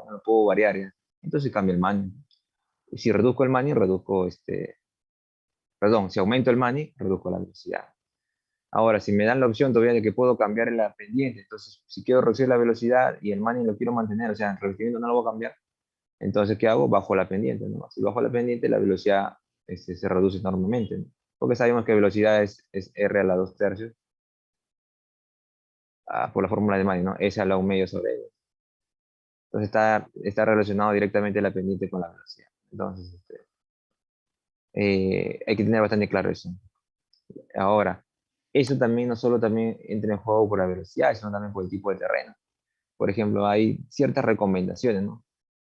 no lo puedo variar, ya. Entonces cambio el Manning. Y si reduzco el Manning, si aumento el Manning, reduzco la velocidad. Ahora, si me dan la opción todavía de que puedo cambiar la pendiente, entonces si quiero reducir la velocidad y el Manning lo quiero mantener, o sea, el revestimiento no lo voy a cambiar, entonces, ¿qué hago? Bajo la pendiente, ¿no? Si bajo la pendiente, la velocidad se reduce enormemente, ¿no? Porque sabemos que velocidad es R a la 2/3 por la fórmula de Manning, ¿no? S a la 1/2 sobre L. Entonces está relacionado directamente la pendiente con la velocidad. Entonces, hay que tener bastante claro eso. Ahora, eso también no solo también entra en juego por la velocidad, sino también por el tipo de terreno. Por ejemplo, hay ciertas recomendaciones, ¿no?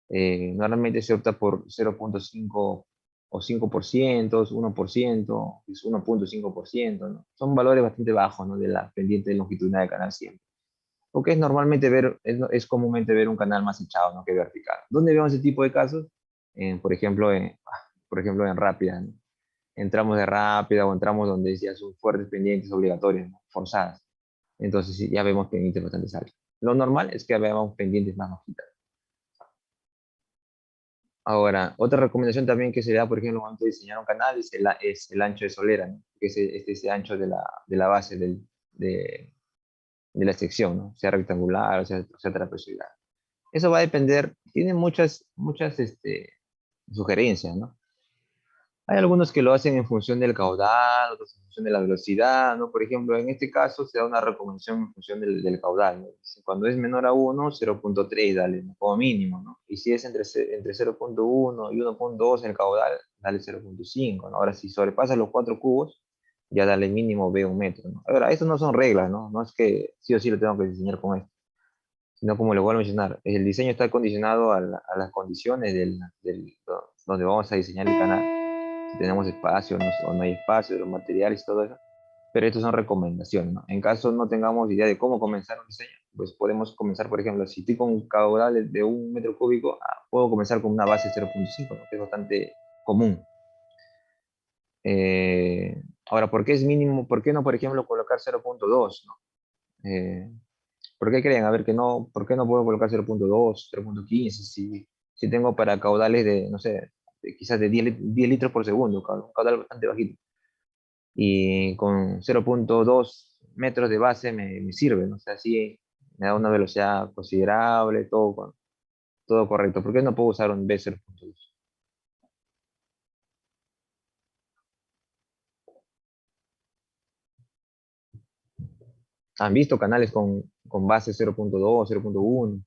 Normalmente se opta por 0.5 o 5%, 1%, es 1.5%, ¿no? Son valores bastante bajos, ¿no? De la pendiente longitudinal del canal siempre. Porque es normalmente es comúnmente ver un canal más echado, ¿no? Que vertical. ¿Dónde vemos ese tipo de casos? Por ejemplo, en rápida, ¿no? Entramos de rápida o entramos donde ya son fuertes pendientes obligatorias, ¿no? Forzadas. Entonces sí, ya vemos pendientes bastante altas. Lo normal es que veamos pendientes más bajitas. Ahora, otra recomendación también que se da, por ejemplo, cuando diseñar un canal es el ancho de solera, ¿no? Que es ese ancho de la base de la sección, ¿no? Sea rectangular o sea trapezoidal. Eso va a depender, tiene muchas sugerencias, ¿no? Hay algunos que lo hacen en función del caudal, otros en función de la velocidad, ¿no? Por ejemplo, en este caso se da una recomendación en función del caudal, ¿no? Cuando es menor a 1, 0.3, dale, ¿no? Como mínimo, ¿no? Y si es entre 0.1 y 1.2 el caudal, dale 0.5, ¿no? Ahora, si sobrepasa los 4 cubos, ya dale mínimo B 1 metro, ¿no? Ahora, eso no son reglas, ¿no? No es que sí o sí lo tengo que diseñar con esto, sino como le vuelvo a mencionar, el diseño está condicionado a las condiciones donde vamos a diseñar el canal, si tenemos espacio o no hay espacio, los materiales y todo eso, pero estas son recomendaciones, ¿no? En caso no tengamos idea de cómo comenzar un diseño, pues podemos comenzar, por ejemplo, si estoy con un caudal de 1 metro cúbico, puedo comenzar con una base 0.5, ¿no? Que es bastante común. Ahora, ¿por qué es mínimo? ¿Por qué no, por ejemplo, colocar 0.2, ¿no? ¿Por qué creen? A ver, ¿por qué no puedo colocar 0.2, 0.15 si tengo para caudales de, no sé, quizás de 10 litros por segundo, un caudal bastante bajito? Y con 0.2 metros de base me sirve, ¿no? O sea, sí me da una velocidad considerable, todo correcto. ¿Por qué no puedo usar un B0.2? ¿Han visto canales con base 0.2, 0.1?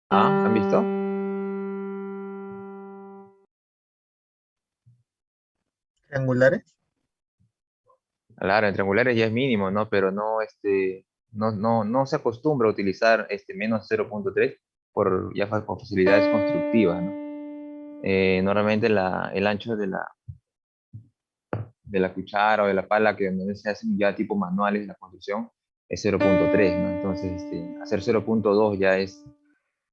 ¿Ah? ¿Han visto? ¿Triangulares? Claro, en triangulares ya es mínimo, ¿no? Pero no se acostumbra a utilizar menos 0.3 por facilidades constructivas, ¿no? Normalmente el ancho de la cuchara o de la pala, que donde se hacen ya tipo manuales la construcción, es 0.3, ¿no? Entonces, hacer 0.2 ya es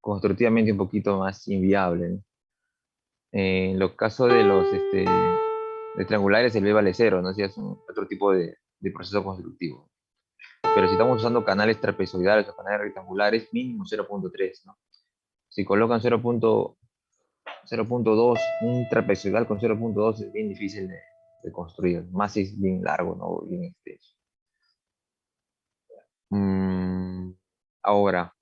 constructivamente un poquito más inviable, ¿no? En los casos de triangulares, el B vale 0, ¿no? Si es otro tipo de proceso constructivo. Pero si estamos usando canales trapezoidales o canales rectangulares, mínimo 0.3, ¿no? Si colocan 0.2, un trapezoidal con 0.2 es bien difícil de construir, más si es bien largo, ¿no? Bien extenso. Ahora,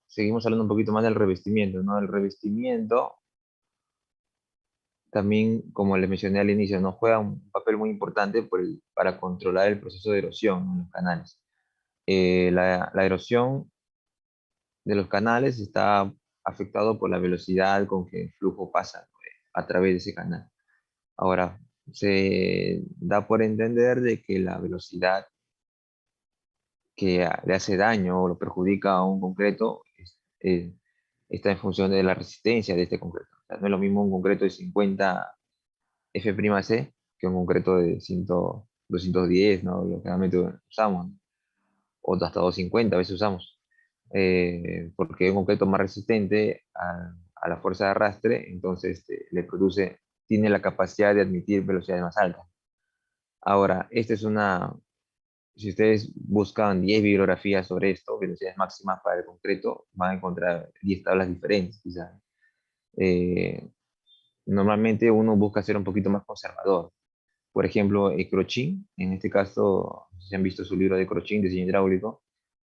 seguimos hablando un poquito más del revestimiento, ¿no? El revestimiento también, como les mencioné al inicio, nos juega un papel muy importante para controlar el proceso de erosión en los canales. La erosión de los canales está afectado por la velocidad con que el flujo pasa, ¿no? A través de ese canal. Ahora, se da por entender de que la velocidad que le hace daño o lo perjudica a un concreto está en función de la resistencia de este concreto. O sea, no es lo mismo un concreto de 50 F'C que un concreto de 100, 210, ¿no? Lo que realmente usamos, ¿no? O hasta 250 a veces usamos. Porque es un concreto más resistente a la fuerza de arrastre, entonces tiene la capacidad de admitir velocidades más altas. Ahora, si ustedes buscan 10 bibliografías sobre esto, velocidades máximas para el concreto, van a encontrar 10 tablas diferentes, quizás. Normalmente uno busca ser un poquito más conservador. Por ejemplo, Crochin, en este caso, si han visto su libro de Crochin, diseño hidráulico,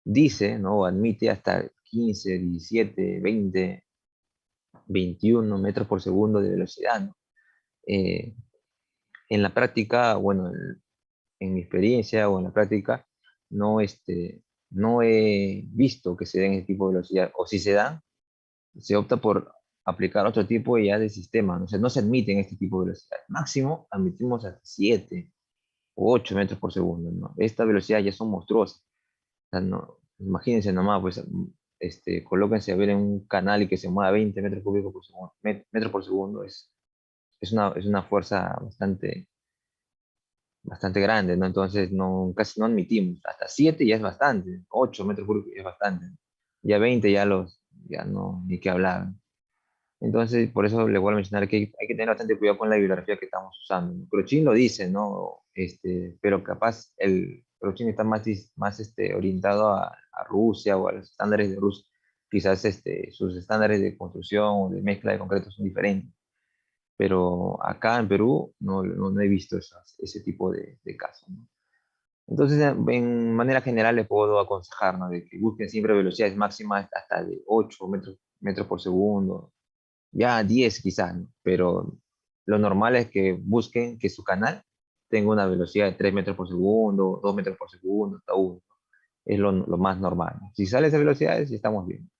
dice, ¿no? Admite hasta 15, 17, 20, 21 metros por segundo de velocidad, ¿no? Eh, en la práctica, bueno, en mi experiencia o en la práctica, no, no he visto que se den ese tipo de velocidad, o si se dan, se opta por aplicar otro tipo ya de sistema, ¿no? O sea, no se admiten este tipo de velocidad. Máximo admitimos hasta 7 o 8 metros por segundo, ¿no? Esta velocidad ya son monstruosas. O sea, no, imagínense nomás, pues, colóquense a ver en un canal y que se mueva 20 metros cúbicos por segundo, metros por segundo, es una fuerza bastante grande, ¿no? Entonces, no, casi no admitimos. Hasta 7 ya es bastante, 8 metros cúbicos ya es bastante. Ya 20 ya no, ni qué hablar. Entonces, por eso le vuelvo a mencionar que hay que tener bastante cuidado con la bibliografía que estamos usando. Crochin lo dice, ¿no? Pero capaz el Crochin está más orientado a Rusia o a los estándares de Rusia. Quizás sus estándares de construcción o de mezcla de concreto son diferentes. Pero acá en Perú no he visto ese tipo de casos, ¿no? Entonces, en manera general, les puedo aconsejar, ¿no? De que busquen siempre velocidades máximas hasta de 8 metros por segundo, ya 10 quizás, ¿no? Pero lo normal es que busquen que su canal tenga una velocidad de 3 metros por segundo, 2 metros por segundo, hasta 1. Es lo más normal, ¿no? Si sale esa velocidad, ya estamos bien.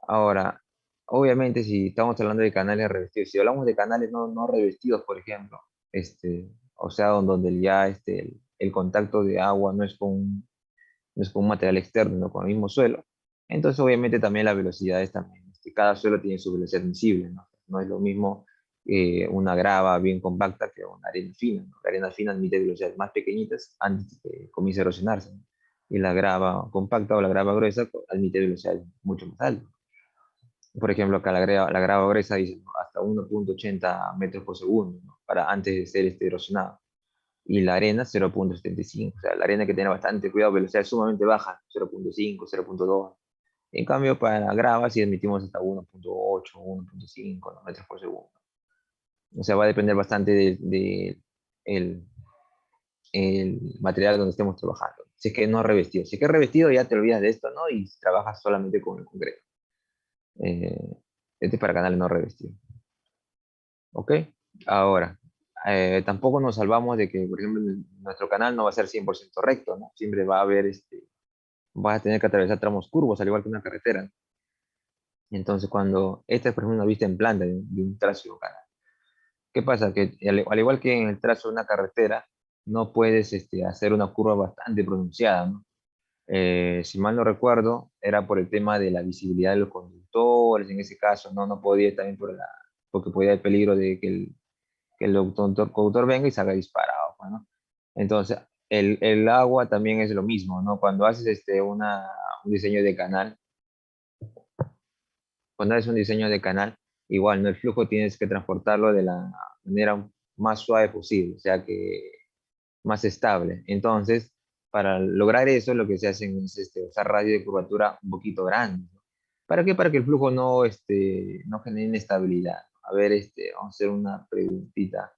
Ahora, obviamente, si estamos hablando de canales revestidos, si hablamos de canales no revestidos, por ejemplo, o sea, donde ya el contacto de agua no es con un material externo, no con el mismo suelo, entonces obviamente también la velocidad es también, cada suelo tiene su velocidad admisible, ¿no? No es lo mismo una grava bien compacta que una arena fina, ¿no? La arena fina admite velocidades más pequeñitas antes de que comience a erosionarse, ¿no? Y la grava compacta o la grava gruesa admite velocidades mucho más altas. Por ejemplo, acá la grava gruesa dice, ¿no? Hasta 1.80 metros por segundo, ¿no? Para antes de ser erosionado. Y la arena 0.75. O sea, la arena hay que tener bastante cuidado, velocidad sumamente baja, 0.5, 0.2. En cambio, para la grava sí admitimos hasta 1.8, 1.5, ¿no? metros por segundo. O sea, va a depender bastante de el material donde estemos trabajando. Si es que no es revestido. Si es que es revestido, ya te olvidas de esto, ¿no? Y trabajas solamente con el concreto. Este es para canales no revestidos. ¿Ok? Ahora, tampoco nos salvamos de que, por ejemplo, nuestro canal no va a ser 100% recto, ¿no? Siempre va a haber, vas a tener que atravesar tramos curvos, al igual que una carretera. Entonces, cuando esta es, por ejemplo, una vista en planta de un trazo de un canal. ¿Qué pasa? Que al igual que en el trazo de una carretera, no puedes hacer una curva bastante pronunciada, ¿no? Si mal no recuerdo, era por el tema de la visibilidad de los conductores, en ese caso, no podía también porque podía haber peligro de que el conductor venga y salga disparado, pues, ¿no? Entonces, el agua también es lo mismo, ¿no? Cuando haces un diseño de canal, cuando haces un diseño de canal, igual, ¿no? El flujo tienes que transportarlo de la manera más suave posible, o sea que más estable. Entonces, para lograr eso, lo que se hace es usar radio de curvatura un poquito grande, ¿no? ¿Para qué? Para que el flujo no genere inestabilidad. A ver, vamos a hacer una preguntita.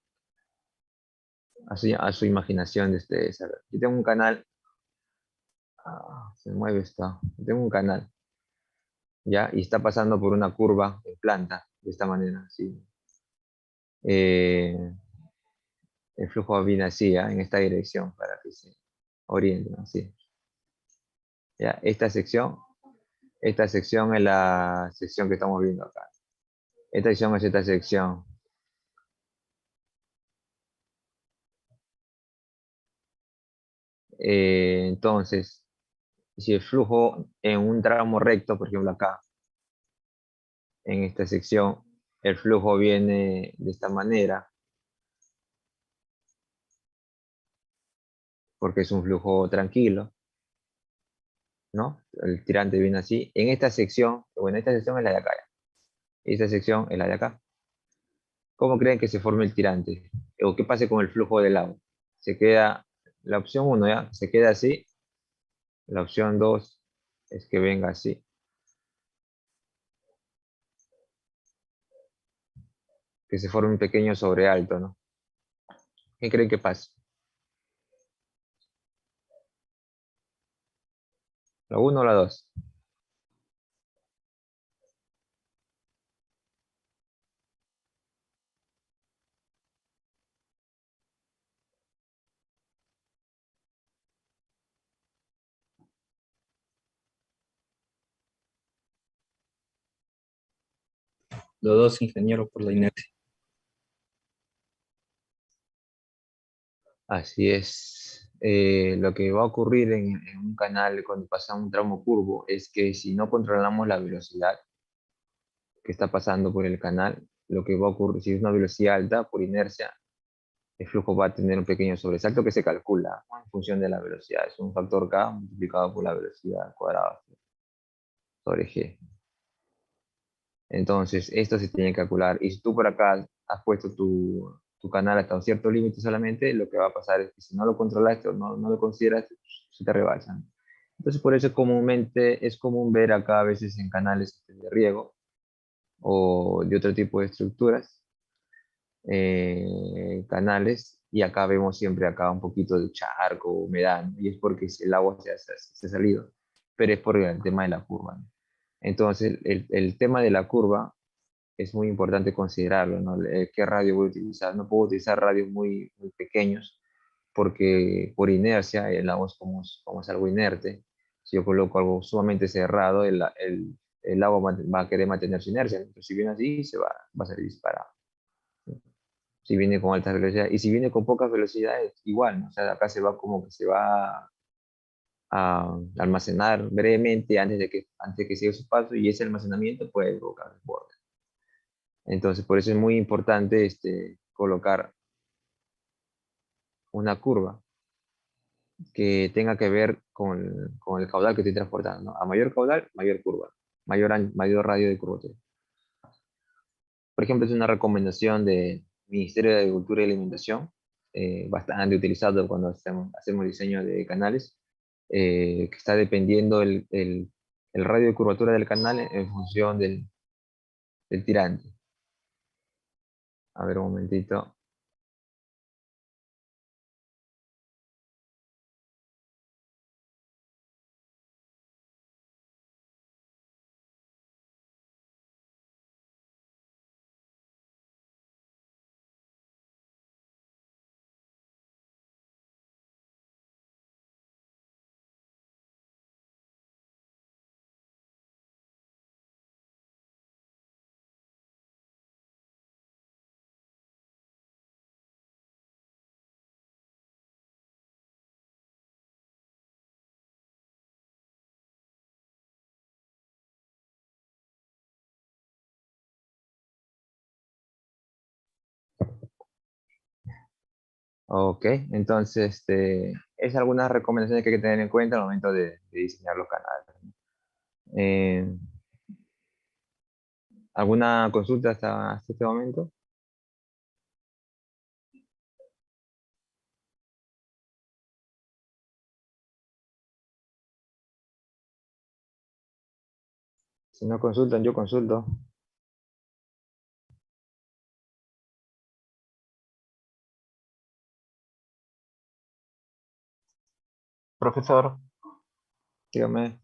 a su imaginación de ustedes. A ver, yo tengo un canal, se mueve esto, yo tengo un canal, ¿ya? Y está pasando por una curva en planta, de esta manera, así. Eh, el flujo viene así, ¿ya? En esta dirección, para que se orienten, así. ¿Ya? Esta sección es la sección que estamos viendo acá. Esta sección es esta sección. Entonces, si el flujo en un tramo recto, por ejemplo acá, en esta sección, el flujo viene de esta manera, porque es un flujo tranquilo, ¿no? El tirante viene así. En esta sección, bueno, esta sección es la de acá. Esta sección es la de acá. ¿Cómo creen que se forme el tirante? ¿O qué pase con el flujo del agua? Se queda, la opción 1 ya, se queda así. La opción 2 es que venga así. Que se forme un pequeño sobrealto, ¿no? ¿Qué creen que pasa? ¿La 1 o la 2? Los dos ingenieros por la inercia. Así es. Lo que va a ocurrir en un canal cuando pasa un tramo curvo es que si no controlamos la velocidad que está pasando por el canal, lo que va a ocurrir, si es una velocidad alta, por inercia, el flujo va a tener un pequeño sobresalto que se calcula, ¿no? En función de la velocidad. Es un factor K multiplicado por la velocidad cuadrada sobre G. Entonces, esto se tiene que calcular. Y si tú por acá has puesto tu canal hasta un cierto límite solamente, lo que va a pasar es que si no lo controlaste o no lo consideras, se te rebalsan. Entonces, por eso comúnmente es común ver acá a veces en canales de riego o de otro tipo de estructuras, canales, y acá vemos siempre acá un poquito de charco, humedad, ¿no? Y es porque el agua se ha salido, pero es por el tema de la curva, ¿no? Entonces, el tema de la curva es muy importante considerarlo, ¿no? ¿Qué radio voy a utilizar? No puedo utilizar radios muy pequeños porque por inercia el agua es como es algo inerte. Si yo coloco algo sumamente cerrado, el agua va a querer mantener su inercia. Entonces, si viene así, va a salir disparado. Si viene con altas velocidades. Y si viene con pocas velocidades, igual, ¿no? O sea, acá se va como que se va a almacenar brevemente antes de que siga su paso, y ese almacenamiento puede provocar desborde. Entonces, por eso es muy importante colocar una curva que tenga que ver con el caudal que estoy transportando, ¿no? A mayor caudal, mayor curva, mayor radio de curvatura. Por ejemplo, es una recomendación del Ministerio de Agricultura y Alimentación, bastante utilizado cuando hacemos diseño de canales, que está dependiendo el radio de curvatura del canal en función del tirante. A ver, un momentito. Ok, entonces, es algunas recomendaciones que hay que tener en cuenta al momento de diseñar los canales. Eh, ¿Alguna consulta hasta este momento? Si no consultan, yo consulto. Profesor, Dígame.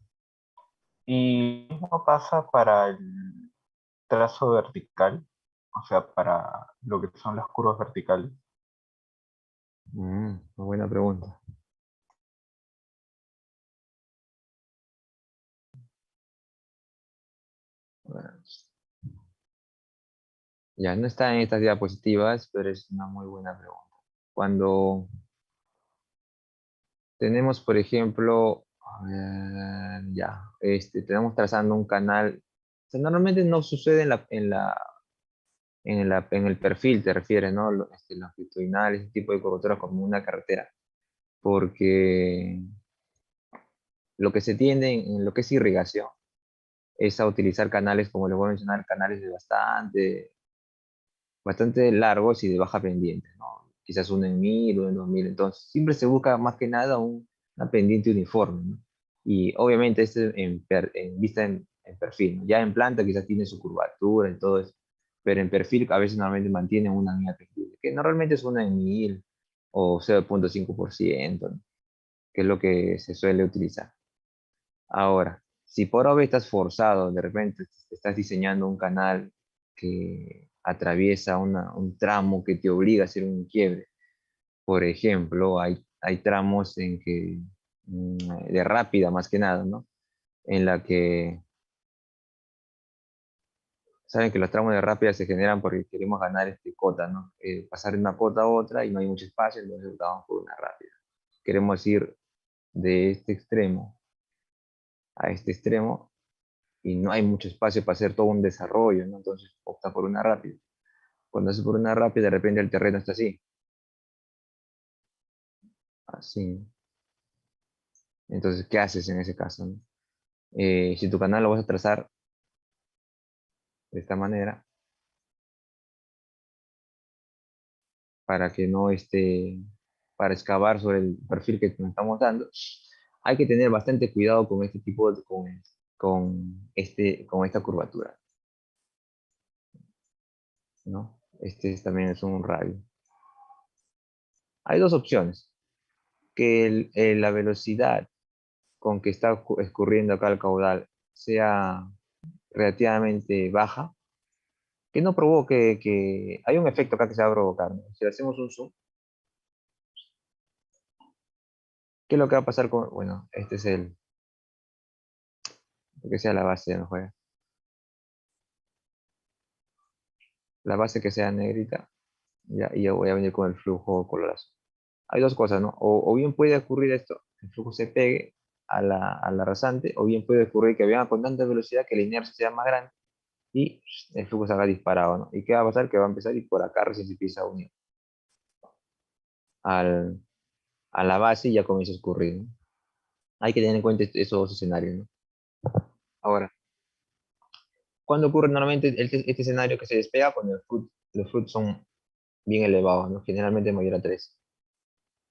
¿y no pasa para el trazo vertical? O sea, para lo que son las curvas verticales. Una buena pregunta. Bueno, ya no está en estas diapositivas, pero es una muy buena pregunta. Cuando tenemos, por ejemplo, a ver, ya, tenemos trazando un canal, o sea, normalmente no sucede en el perfil, te refieres, ¿no? Longitudinal, ese tipo de curvatura como una carretera, porque lo que se tiende en lo que es irrigación es a utilizar canales, como les voy a mencionar, canales de bastante largos y de baja pendiente, ¿no? Quizás uno en 1000, uno en 2000. Entonces, siempre se busca más que nada una pendiente uniforme, ¿no? Y obviamente este en vista en perfil, ¿no? Ya en planta quizás tiene su curvatura y todo eso, pero en perfil a veces normalmente mantienen una línea pendiente, que normalmente es una en 1000 o 0,5%, ¿no? Que es lo que se suele utilizar. Ahora, si por obra estás forzado, de repente estás diseñando un canal que atraviesa un tramo que te obliga a hacer un quiebre. Por ejemplo, hay tramos en que, de rápida más que nada, ¿no? En la que, saben que los tramos de rápida se generan porque queremos ganar cota, ¿no? Pasar de una cota a otra y no hay mucho espacio, entonces optamos por una rápida. Queremos ir de este extremo a este extremo y no hay mucho espacio para hacer todo un desarrollo, ¿no? Entonces opta por una rápida. Cuando haces por una rápida, de repente el terreno está así. Así. Entonces, ¿qué haces en ese caso, no? Si tu canal lo vas a trazar de esta manera, para que no esté, para excavar sobre el perfil que nos estamos dando, hay que tener bastante cuidado con este tipo de, con esta curvatura, ¿no? También es un radio. Hay dos opciones, que la velocidad con que está escurriendo acá el caudal sea relativamente baja, que no provoque que... Hay un efecto acá que se va a provocar, ¿no? Si le hacemos un zoom, ¿qué es lo que va a pasar con... Bueno, este es que sea la base, ya no juega. La base que sea negrita, ya, y yo voy a venir con el flujo colorazo. Hay dos cosas, ¿no? O bien puede ocurrir esto, el flujo se pegue a la rasante, o bien puede ocurrir que venga con tanta velocidad que la inercia sea más grande y el flujo se haga disparado, ¿no? ¿Y qué va a pasar? Que va a empezar y por acá recién se empieza a unir al, a la base y ya comienza a escurrir, ¿no? Hay que tener en cuenta esos dos escenarios, ¿no? Ahora, ¿cuándo ocurre normalmente este escenario que se despega? Cuando los frutos son bien elevados, ¿no? Generalmente mayor a 3.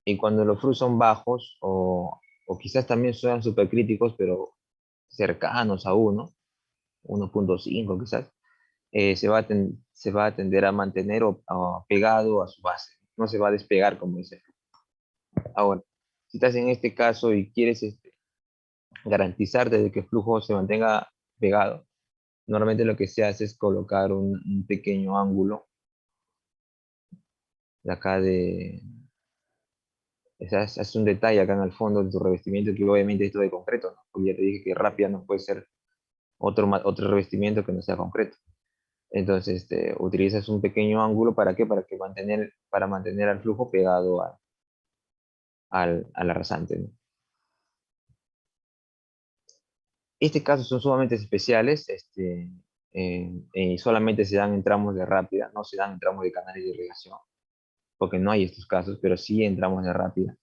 Y cuando los frutos son bajos, o quizás también sean supercríticos, pero cercanos a 1.5 quizás, se va a tender a mantener pegado a su base. No se va a despegar, como dice. Ahora, si estás en este caso y quieres garantizarte de que el flujo se mantenga pegado, normalmente lo que se hace es colocar un pequeño ángulo de acá es un detalle acá en el fondo de tu revestimiento, que obviamente esto de concreto, ¿no? Porque ya te dije que rápida no puede ser otro revestimiento que no sea concreto. Entonces, utilizas un pequeño ángulo, ¿para qué? Para mantener al flujo pegado a la rasante, ¿no? Este caso son sumamente especiales, solamente se dan en tramos de rápida, no se dan en tramos de canales de irrigación, porque no hay estos casos, pero sí en tramos de rápida.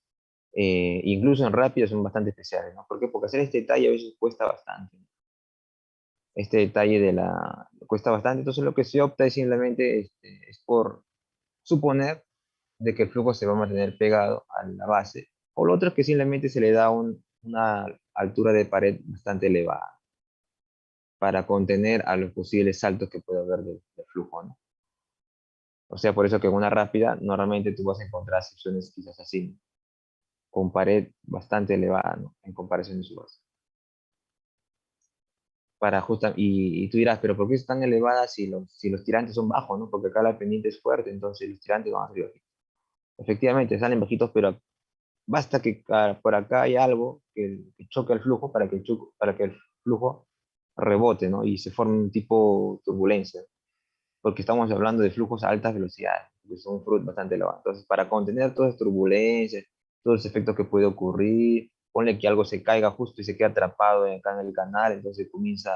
Incluso en rápida son bastante especiales, ¿no? ¿Por qué? Porque hacer este detalle a veces cuesta bastante, ¿no? Este detalle cuesta bastante, entonces lo que se opta es simplemente es por suponer de que el flujo se va a mantener pegado a la base, o lo otro es que simplemente se le da una altura de pared bastante elevada para contener a los posibles saltos que puede haber del flujo, ¿no? O sea, por eso que en una rápida normalmente tú vas a encontrar secciones quizás así, ¿no? con pared bastante elevada, ¿no? En comparación de su base. Y tú dirás, pero ¿por qué es tan elevada si los tirantes son bajos, ¿no? Porque acá la pendiente es fuerte, entonces los tirantes van a salir bajitos. Efectivamente, salen bajitos, pero basta que por acá hay algo que choque el flujo para que el flujo rebote, ¿no? Y se forme un tipo turbulencia, porque estamos hablando de flujos a altas velocidades, que son un flujo bastante elevado. Entonces, para contener todas las turbulencias, todos los efectos que puede ocurrir, ponle que algo se caiga justo y se queda atrapado acá en el canal, entonces comienza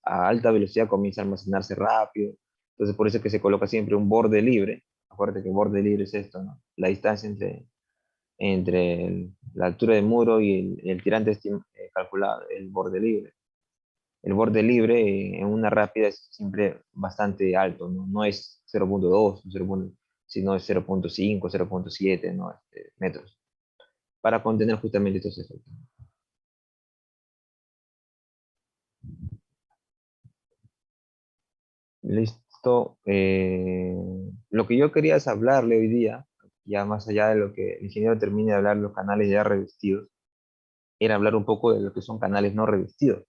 a alta velocidad, comienza a almacenarse rápido. Entonces, por eso es que se coloca siempre un borde libre. Acuérdate que borde libre es esto, ¿no? La distancia entre la altura del muro y el tirante calculado, el borde libre. El borde libre en una rápida es siempre bastante alto, ¿no? No es 0.2, 0. Sino es 0.5, 0.7, ¿no? Metros, para contener justamente estos efectos. Listo. Lo que yo quería es hablarle hoy día, ya más allá de lo que el ingeniero termine de hablar de los canales ya revestidos, era hablar un poco de lo que son canales no revestidos.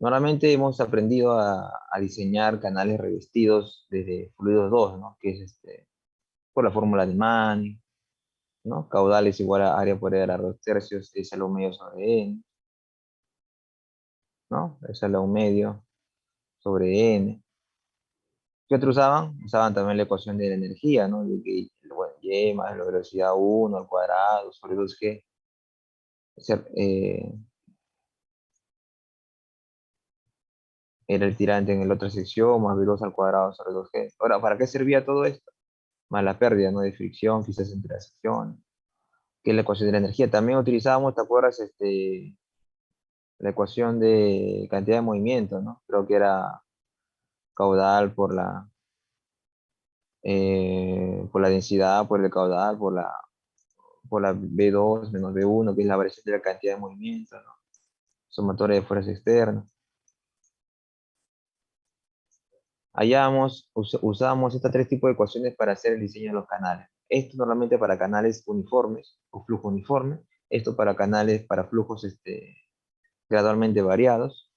Normalmente hemos aprendido a diseñar canales revestidos desde fluidos 2, ¿no? Que es por la fórmula de Manning, ¿no? Caudal es igual a área por área a 2/3, es a lo medio sobre n, ¿no? Es a lo medio sobre n. ¿Qué otro usaban? Usaban también la ecuación de la energía, ¿no? De que bueno, y más la velocidad 1 al cuadrado sobre 2g. O sea, era el tirante en la otra sección, más v2 al cuadrado sobre 2g. Ahora, ¿para qué servía todo esto? Más la pérdida, ¿no? De fricción, quizás entre las secciones, que es la ecuación de la energía. También utilizábamos, ¿te acuerdas? La ecuación de cantidad de movimiento, ¿no? Creo que era caudal por la densidad, por el caudal, por la V2 menos V1, que es la variación de la cantidad de movimiento, ¿no? Sumatoria de fuerzas externas. Usábamos estos tres tipos de ecuaciones para hacer el diseño de los canales. Esto normalmente para canales uniformes o flujo uniforme. Esto para canales, para flujos gradualmente variados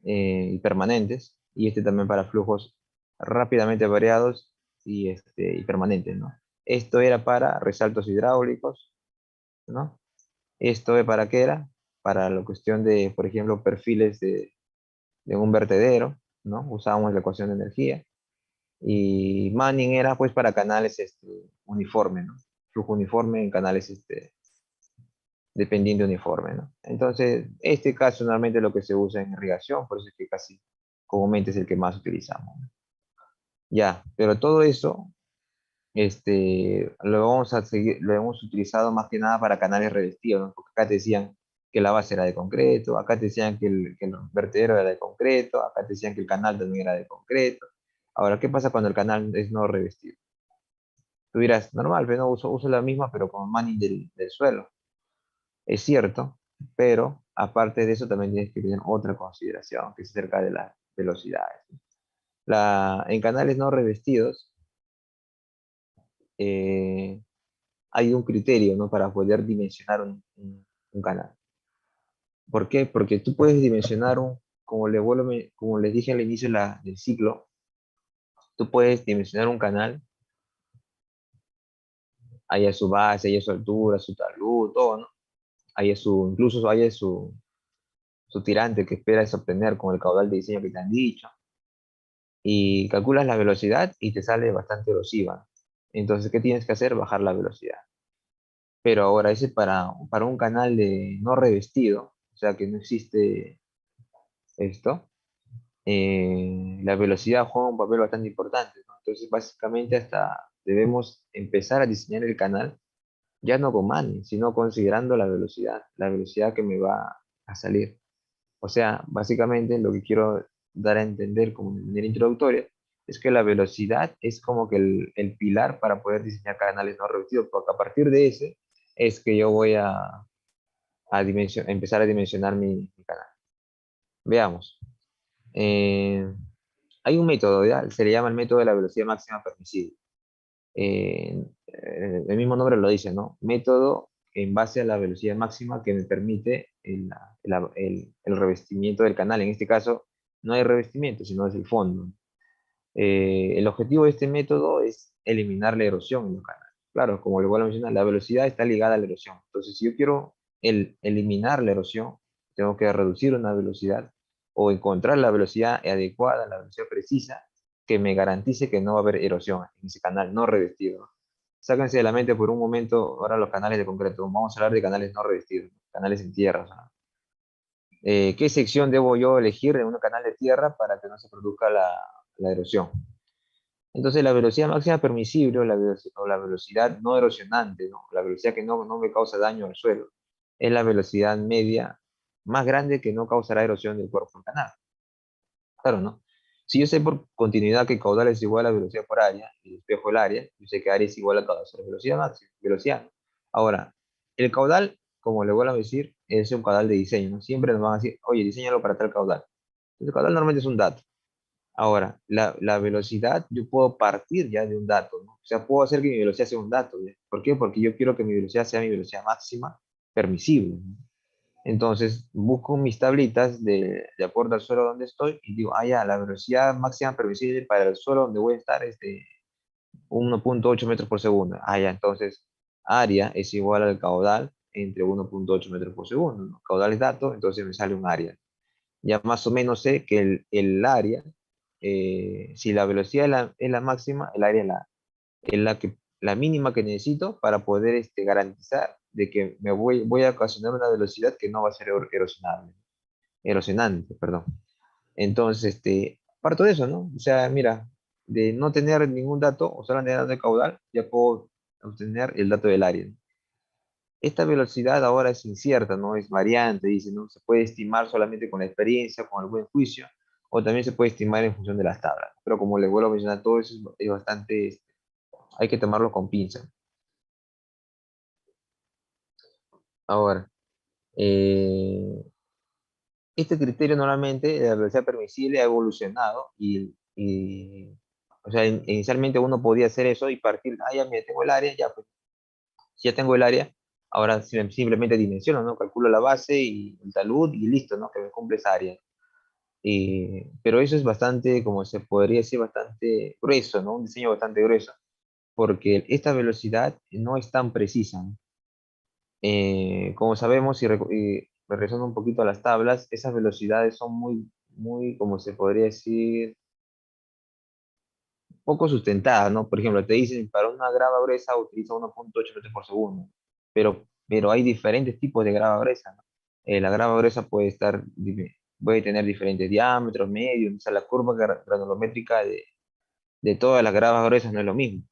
y permanentes. Y este también para flujos rápidamente variados y permanentes, ¿no? Esto era para resaltos hidráulicos, ¿no? Esto es para qué era? Para la cuestión de, por ejemplo, perfiles de un vertedero, ¿no? Usábamos la ecuación de energía. Y Manning era pues para canales uniforme, ¿no? Flujo uniforme en canales dependiente uniforme, ¿no? Entonces, este caso normalmente es lo que se usa en irrigación, por eso es que casi comúnmente es el que más utilizamos, ¿no? Ya, pero todo eso lo vamos a seguir, lo hemos utilizado más que nada para canales revestidos, ¿no? Porque acá te decían que la base era de concreto, acá te decían que el vertedero era de concreto, acá te decían que el canal también era de concreto. Ahora, ¿qué pasa cuando el canal es no revestido? Tú dirás, normal, pero no uso la misma, pero con Manning del suelo. Es cierto, pero aparte de eso también tienes que tener otra consideración, que es acerca de las velocidades. En canales no revestidos, hay un criterio, ¿no? Para poder dimensionar un canal. ¿Por qué? Porque tú puedes dimensionar como les dije al inicio del ciclo, tú puedes dimensionar un canal, haya su base, haya su altura, su talud, todo, ¿no? Incluso haya su tirante que esperas obtener con el caudal de diseño que te han dicho, y calculas la velocidad y te sale bastante erosiva. Entonces, ¿qué tienes que hacer? Bajar la velocidad. Pero ahora ese para un canal de no revestido, o sea que no existe esto, la velocidad juega un papel bastante importante, ¿no? Entonces, básicamente hasta debemos empezar a diseñar el canal ya no con Manning, sino considerando la velocidad que me va a salir. O sea, básicamente lo que quiero dar a entender como de manera introductoria es que la velocidad es como que el pilar para poder diseñar canales no revestidos, porque a partir de ese es que yo voy empezar a dimensionar mi canal. Veamos. Hay un método, ¿ya? Se le llama el método de la velocidad máxima permisible. El mismo nombre lo dice, ¿no? Método en base a la velocidad máxima que me permite el revestimiento del canal. En este caso, no hay revestimiento, sino es el fondo. El objetivo de este método es eliminar la erosión en los canales. Claro, como le vuelvo a mencionar, la velocidad está ligada a la erosión. Entonces, si yo quiero eliminar la erosión, tengo que reducir una velocidad o encontrar la velocidad adecuada, la velocidad precisa, que me garantice que no va a haber erosión en ese canal no revestido. Sáquense de la mente por un momento ahora los canales de concreto. Vamos a hablar de canales no revestidos, canales en tierra. O sea, ¿qué sección debo yo elegir en un canal de tierra para que no se produzca la erosión? Entonces, la velocidad máxima permisible o la velocidad no erosionante, ¿no? La velocidad que no me causa daño al suelo, es la velocidad media más grande que no causará erosión del cuerpo del canal. Claro, ¿no? Si yo sé por continuidad que caudal es igual a velocidad por área, y despejo el área, yo sé que área es igual a caudal sobre velocidad máxima, velocidad. Ahora, el caudal, como le vuelvo a decir, es un caudal de diseño, ¿no? Siempre nos van a decir, oye, diseñalo para tal caudal. El caudal normalmente es un dato. Ahora, la velocidad, yo puedo partir ya de un dato, ¿no? O sea, puedo hacer que mi velocidad sea un dato, ¿ya? ¿Por qué? Porque yo quiero que mi velocidad sea mi velocidad máxima permisible, ¿no? Entonces, busco mis tablitas de acuerdo al suelo donde estoy y digo, ah, ya, la velocidad máxima permisible para el suelo donde voy a estar es de 1.8 metros por segundo. Ah, ya, entonces, área es igual al caudal entre 1.8 metros por segundo, ¿no? Caudal es dato, entonces me sale un área. Ya más o menos sé que el área, si la velocidad es la máxima, el área es la mínima que necesito para poder garantizar de que voy a ocasionar una velocidad que no va a ser erosionante, perdón. Entonces, parto de eso, ¿no? O sea, mira, de no tener ningún dato, o solamente dato de caudal, ya puedo obtener el dato del área, ¿no? Esta velocidad ahora es incierta, ¿no? Es variante, dice, ¿no? Se puede estimar solamente con la experiencia, con el buen juicio, o también se puede estimar en función de las tablas. Pero como les vuelvo a mencionar, todo eso es bastante, hay que tomarlo con pinza. Ahora, eh, este criterio normalmente de la velocidad permisible ha evolucionado o sea, inicialmente uno podía hacer eso y partir, ah, ya, mira, tengo el área, ya, pues, si ya tengo el área, ahora simplemente dimensiono, ¿no? Calculo la base y el talud y listo, ¿no? Que me cumple esa área. Pero eso es bastante, como se podría decir, bastante grueso, ¿no? Un diseño bastante grueso, porque esta velocidad no es tan precisa, ¿no? Como sabemos, y regresando un poquito a las tablas, esas velocidades son muy, como se podría decir, poco sustentadas, ¿no? Por ejemplo, te dicen, para una grava gruesa utiliza 1.8 metros por segundo, pero hay diferentes tipos de grava gruesa, ¿no? La grava gruesa puede tener diferentes diámetros, medios, o sea, la curva granulométrica de todas las gravas gruesas no es lo mismo.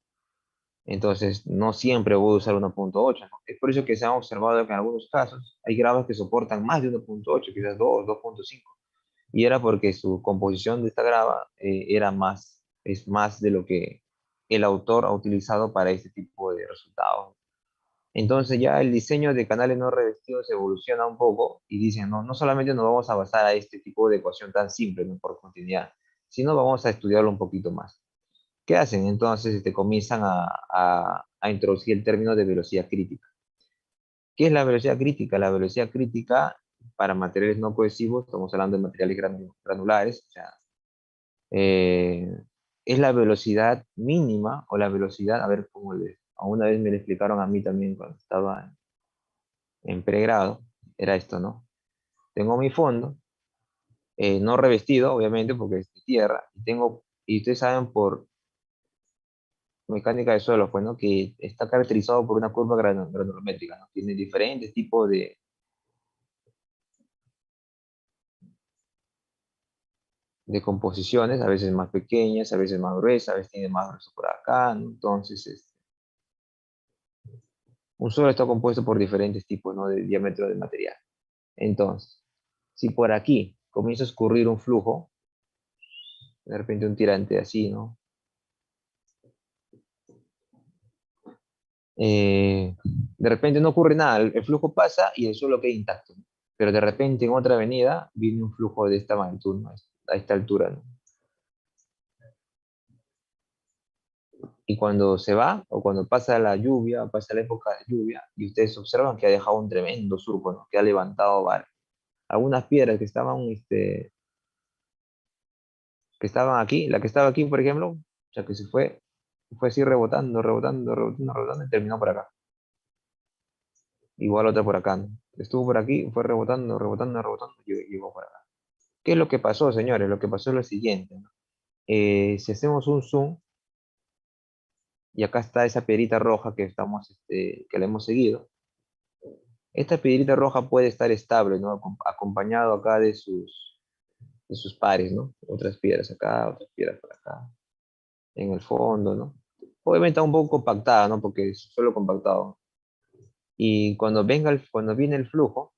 Entonces, no siempre voy a usar 1.8, ¿no? Es por eso que se ha observado que en algunos casos hay gravas que soportan más de 1.8, quizás 2, 2.5. Y era porque su composición de esta grava es más de lo que el autor ha utilizado para este tipo de resultados. Entonces ya el diseño de canales no revestidos evoluciona un poco y dicen, no, no solamente nos vamos a basar a este tipo de ecuación tan simple, ¿no? Por continuidad, sino vamos a estudiarlo un poquito más. ¿Qué hacen? Entonces comienzan a introducir el término de velocidad crítica. ¿Qué es la velocidad crítica? La velocidad crítica para materiales no cohesivos, estamos hablando de materiales granulares, o sea, es la velocidad mínima o la velocidad, a ver cómo una vez me lo explicaron a mí también cuando estaba en pregrado, era esto, ¿no? Tengo mi fondo, no revestido, obviamente, porque es de tierra, y ustedes saben por mecánica de suelo, pues, ¿no? Que está caracterizado por una curva granulométrica, ¿no? Tiene diferentes tipos de composiciones, a veces más pequeñas, a veces más gruesas, a veces tiene más grueso por acá, ¿no? Entonces, un suelo está compuesto por diferentes tipos, ¿no? De diámetro de material. Entonces, si por aquí comienza a escurrir un flujo, de repente un tirante así, ¿no? De repente no ocurre nada, el flujo pasa y el suelo queda intacto, ¿no? Pero de repente en otra avenida viene un flujo de esta magnitud, ¿no? A esta altura, ¿no? Y cuando se va, o cuando pasa la lluvia, pasa la época de lluvia, y ustedes observan que ha dejado un tremendo surco, ¿no? Que ha levantado algunas piedras que estaban aquí, la que estaba aquí, por ejemplo, o sea, que fue así rebotando, rebotando, rebotando, rebotando, y terminó por acá. Igual otra por acá, ¿no? Estuvo por aquí, fue rebotando, rebotando, rebotando, y llegó por acá. ¿Qué es lo que pasó, señores? Lo que pasó es lo siguiente, ¿no? Si hacemos un zoom, y acá está esa piedrita roja que le hemos seguido. Esta piedrita roja puede estar estable, ¿no? Acompañado acá de sus pares, ¿no? Otras piedras acá, otras piedras por acá, en el fondo, ¿no? Obviamente está un poco compactada, ¿no? Porque es solo compactado. Y cuando viene el flujo,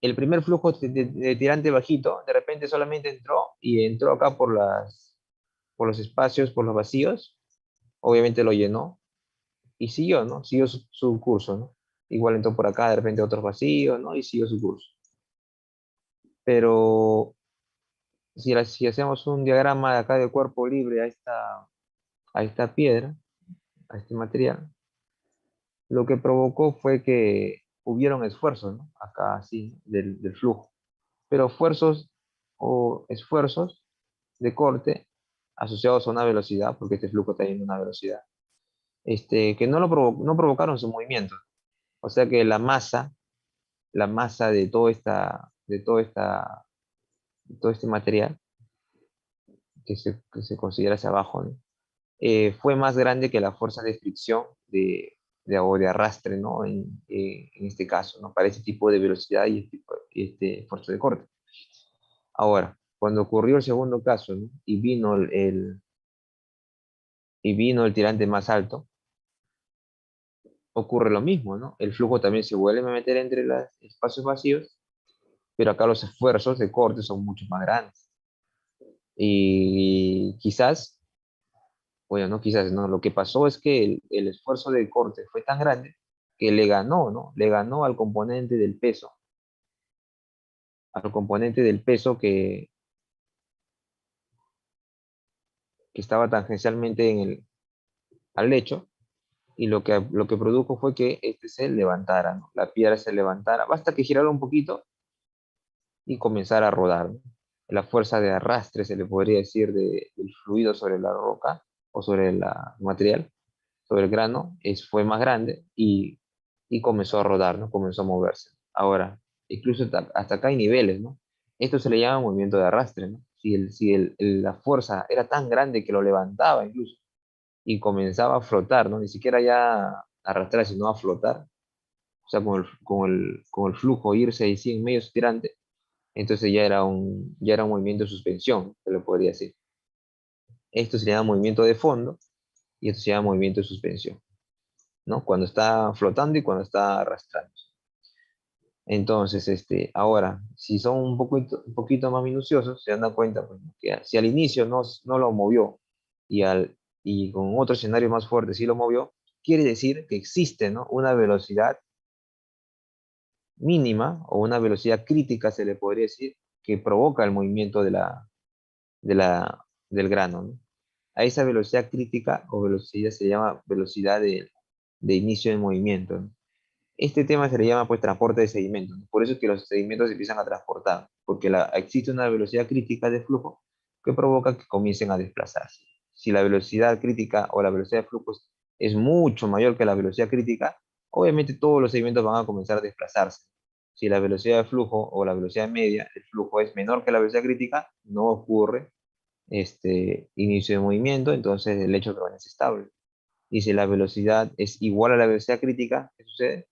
el primer flujo de tirante bajito, de repente solamente entró acá por los espacios, por los vacíos, obviamente lo llenó y siguió, ¿no? Siguió su curso, ¿no? Igual entró por acá, de repente otros vacíos, ¿no? Y siguió su curso. Pero si hacemos un diagrama de acá de cuerpo libre a esta piedra, a este material, lo que provocó fue que hubieron esfuerzos, ¿no? Acá así, del flujo. Pero esfuerzos de corte asociados a una velocidad, porque este flujo está teniendo una velocidad, que no provocaron su movimiento. O sea que la masa de todo este material que se considera hacia abajo, ¿no? Fue más grande que la fuerza de fricción o de arrastre, ¿no? En este caso, ¿no? Para ese tipo de velocidad y este esfuerzo de corte. Ahora, cuando ocurrió el segundo caso, ¿no? Y vino el tirante más alto, ocurre lo mismo, ¿no? El flujo también se vuelve a meter entre los espacios vacíos, pero acá los esfuerzos de corte son mucho más grandes. Y quizás, bueno, no quizás, no, lo que pasó es que el esfuerzo de corte fue tan grande que le ganó, ¿no? Le ganó al componente del peso que estaba tangencialmente al lecho, y lo que produjo fue que este se levantara, ¿no? La piedra se levantara, basta que girara un poquito y comenzara a rodar, ¿no? La fuerza de arrastre, se le podría decir, del fluido sobre la roca o sobre el material, sobre el grano, fue más grande y comenzó a rodar, ¿no? Comenzó a moverse. Ahora, incluso hasta acá hay niveles, ¿no? Esto se le llama movimiento de arrastre, ¿no? Si la fuerza era tan grande que lo levantaba incluso y comenzaba a flotar, ¿no? Ni siquiera ya a arrastrar, sino a flotar, o sea, con el flujo irse ahí sí en medio tirante, entonces ya era un movimiento de suspensión, se le podría decir. Esto se llama movimiento de fondo y esto se llama movimiento de suspensión, ¿no? Cuando está flotando y cuando está arrastrando. Entonces, ahora, si son un poquito más minuciosos, se dan cuenta pues, que si al inicio no lo movió y con otro escenario más fuerte sí lo movió, quiere decir que existe, ¿no? Una velocidad mínima o una velocidad crítica, se le podría decir, que provoca el movimiento del grano, ¿no? A esa velocidad crítica o velocidad se llama velocidad de inicio de movimiento, ¿no? Este tema se le llama pues transporte de sedimentos, ¿no? Por eso es que los sedimentos se empiezan a transportar, porque existe una velocidad crítica de flujo que provoca que comiencen a desplazarse. Si la velocidad crítica o la velocidad de flujo es mucho mayor que la velocidad crítica, obviamente todos los sedimentos van a comenzar a desplazarse. Si la velocidad de flujo o la velocidad media del flujo es menor que la velocidad crítica, no ocurre inicio de movimiento, entonces el hecho permanece estable. Y si la velocidad es igual a la velocidad crítica, ¿qué sucede?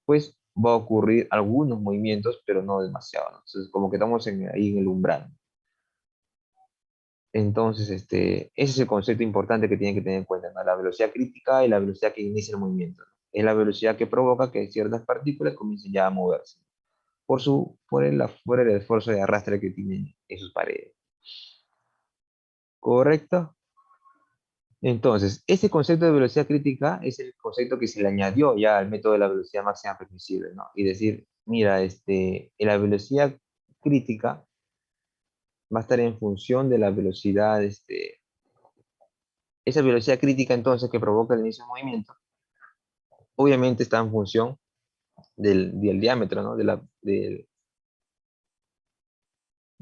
Pues va a ocurrir algunos movimientos, pero no demasiado, ¿no? Entonces, como que estamos ahí en el umbral. Entonces, ese es el concepto importante que tienen que tener en cuenta, ¿no? La velocidad crítica y la velocidad que inicia el movimiento, ¿no? Es la velocidad que provoca que ciertas partículas comiencen ya a moverse por el esfuerzo de arrastre que tienen en sus paredes. ¿Correcto? Entonces, ese concepto de velocidad crítica es el concepto que se le añadió ya al método de la velocidad máxima permisible, ¿no? Y decir, mira, la velocidad crítica va a estar en función de la velocidad, esa velocidad crítica entonces que provoca el inicio del movimiento, obviamente está en función del diámetro, ¿no? Del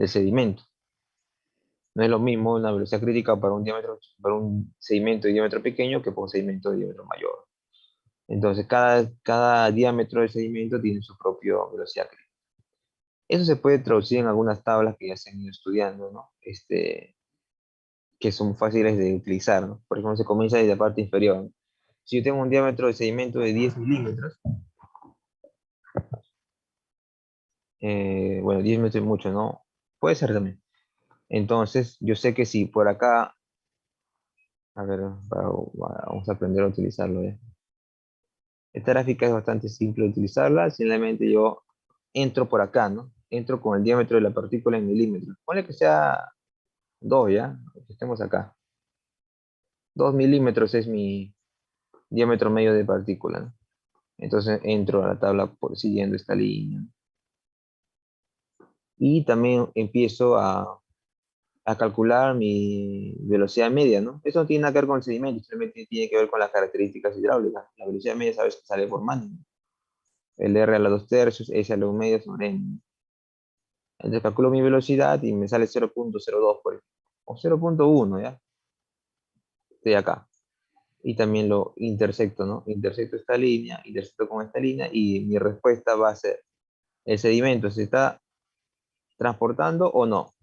sedimento. No es lo mismo una velocidad crítica para un sedimento de diámetro pequeño que para un sedimento de diámetro mayor. Entonces, cada diámetro del sedimento tiene su propia velocidad crítica. Eso se puede traducir en algunas tablas que ya se han ido estudiando, ¿no? Que son fáciles de utilizar, ¿no? Por ejemplo, se comienza desde la parte inferior, ¿no? Si yo tengo un diámetro de sedimento de 10 milímetros, bueno, 10 metros es mucho, ¿no? Puede ser también. Entonces, yo sé que si por acá, a ver, vamos a aprender a utilizarlo, ¿eh? Esta gráfica es bastante simple de utilizarla, simplemente yo entro por acá, ¿no? Entro con el diámetro de la partícula en milímetros. Ponle que sea 2, ¿ya? Que estemos acá. 2 milímetros es mi diámetro medio de partícula, ¿no? Entonces entro a la tabla siguiendo esta línea. Y también empiezo a calcular mi velocidad media, ¿no? Eso no tiene nada que ver con el sedimento, simplemente tiene que ver con las características hidráulicas. La velocidad media sabes que sale por mano. El R a la 2/3, S a la 1/2 sobre M. Entonces calculo mi velocidad y me sale 0.02 por ejemplo. O 0.1, ¿ya? Estoy acá. Y también lo intersecto, ¿no? Intersecto esta línea, intersecto con esta línea y mi respuesta va a ser, ¿el sedimento se está transportando o no?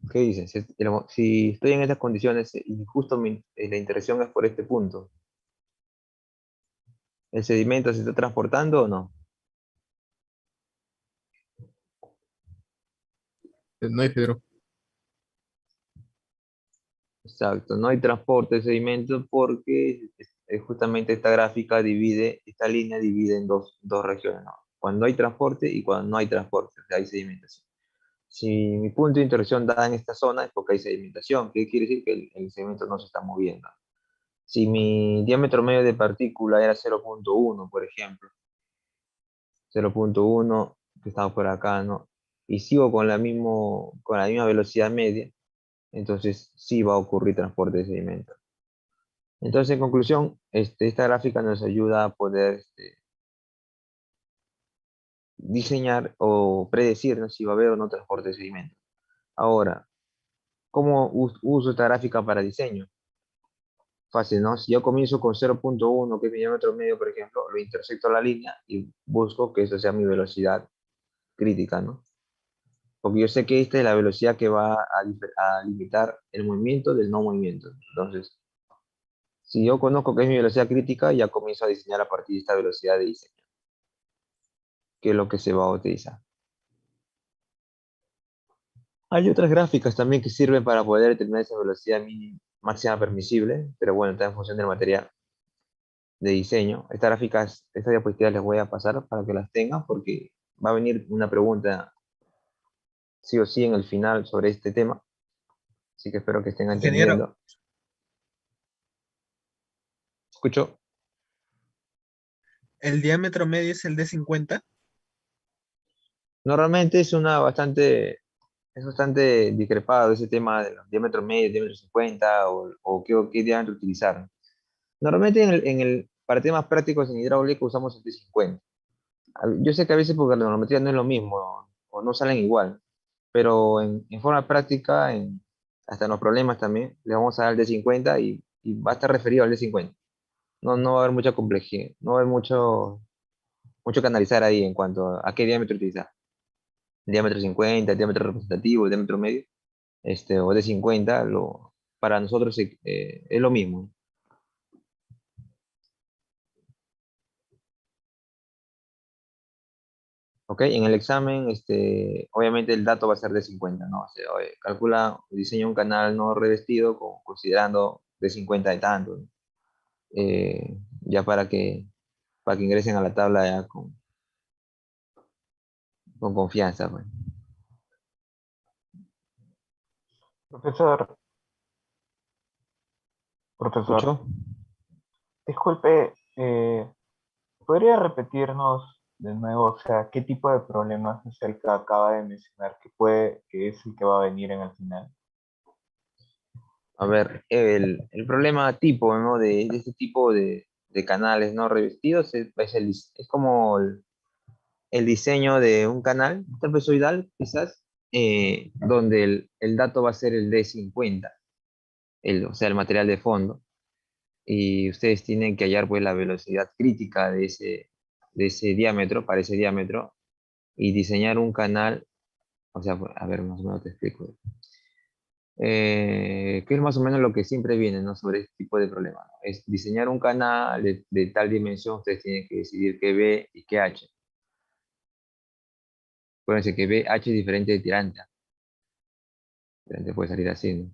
¿Qué dicen? Si estoy en estas condiciones y justo la interacción es por este punto, ¿el sedimento se está transportando o no? No hay Pedro. Exacto, no hay transporte de sedimento porque justamente esta gráfica divide, esta línea divide en dos regiones, ¿no? Cuando hay transporte y cuando no hay transporte, o sea, hay sedimentación. Si mi punto de interacción da en esta zona es porque hay sedimentación, que quiere decir que el sedimento no se está moviendo. Si mi diámetro medio de partícula era 0.1, por ejemplo, 0.1, que estamos por acá, ¿no? Y sigo con la misma velocidad media, entonces sí va a ocurrir transporte de sedimento. Entonces, en conclusión, esta gráfica nos ayuda a poder diseñar o predecir, ¿no? Si va a haber o no transporte de sedimento. Ahora, ¿cómo uso esta gráfica para diseño? Fácil, ¿no? Si yo comienzo con 0.1, que es mi diámetro medio, por ejemplo, lo intersecto a la línea y busco que esa sea mi velocidad crítica, ¿no? Porque yo sé que esta es la velocidad que va a limitar el movimiento del no movimiento. Entonces, si yo conozco que es mi velocidad crítica, ya comienzo a diseñar a partir de esta velocidad de diseño, que es lo que se va a utilizar. Hay otras gráficas también que sirven para poder determinar esa velocidad máxima permisible, pero bueno, está en función del material de diseño. Estas diapositivas les voy a pasar para que las tengan, porque va a venir una pregunta sí o sí en el final sobre este tema, así que espero que estén Ingeniero, entendiendo. ¿Escucho? ¿el diámetro medio es el de 50? Normalmente es bastante discrepado ese tema de los diámetros medios, diámetro 50 o qué diámetro utilizar. Normalmente para temas prácticos en hidráulica usamos el de 50. Yo sé que a veces porque la normativa no es lo mismo o no salen igual, pero en forma práctica, hasta en los problemas también, le vamos a dar el de 50 y va a estar referido al de 50. No va a haber mucha complejidad, no va a haber mucho que analizar ahí en cuanto a qué diámetro utilizar. El diámetro 50, el diámetro representativo, el diámetro medio, o de 50, para nosotros es lo mismo. ¿Ok? En el examen, obviamente el dato va a ser de 50, ¿no? O sea, calcula, diseña un canal no revestido considerando de 50 de tanto, ¿no? Ya para que ingresen a la tabla ya con confianza, pues. Profesor, profesor, ¿Escuchó? disculpe, ¿podría repetirnos de nuevo, o sea, qué tipo de problemas es el que acaba de mencionar que es el que va a venir en el final? A ver, el problema tipo, ¿no? de este tipo de canales no revestidos es como el diseño de un canal trapezoidal, quizás, donde el dato va a ser el D50, o sea, el material de fondo, y ustedes tienen que hallar pues la velocidad crítica de ese diámetro, para ese diámetro, y diseñar un canal, o sea, pues, a ver, más o menos te explico. Que es más o menos lo que siempre viene, ¿no? Sobre este tipo de problemas, ¿no? Es diseñar un canal de tal dimensión, ustedes tienen que decidir qué B y qué H. Acuérdense que B, H es diferente de tirante. Tirante puede salir así, ¿no?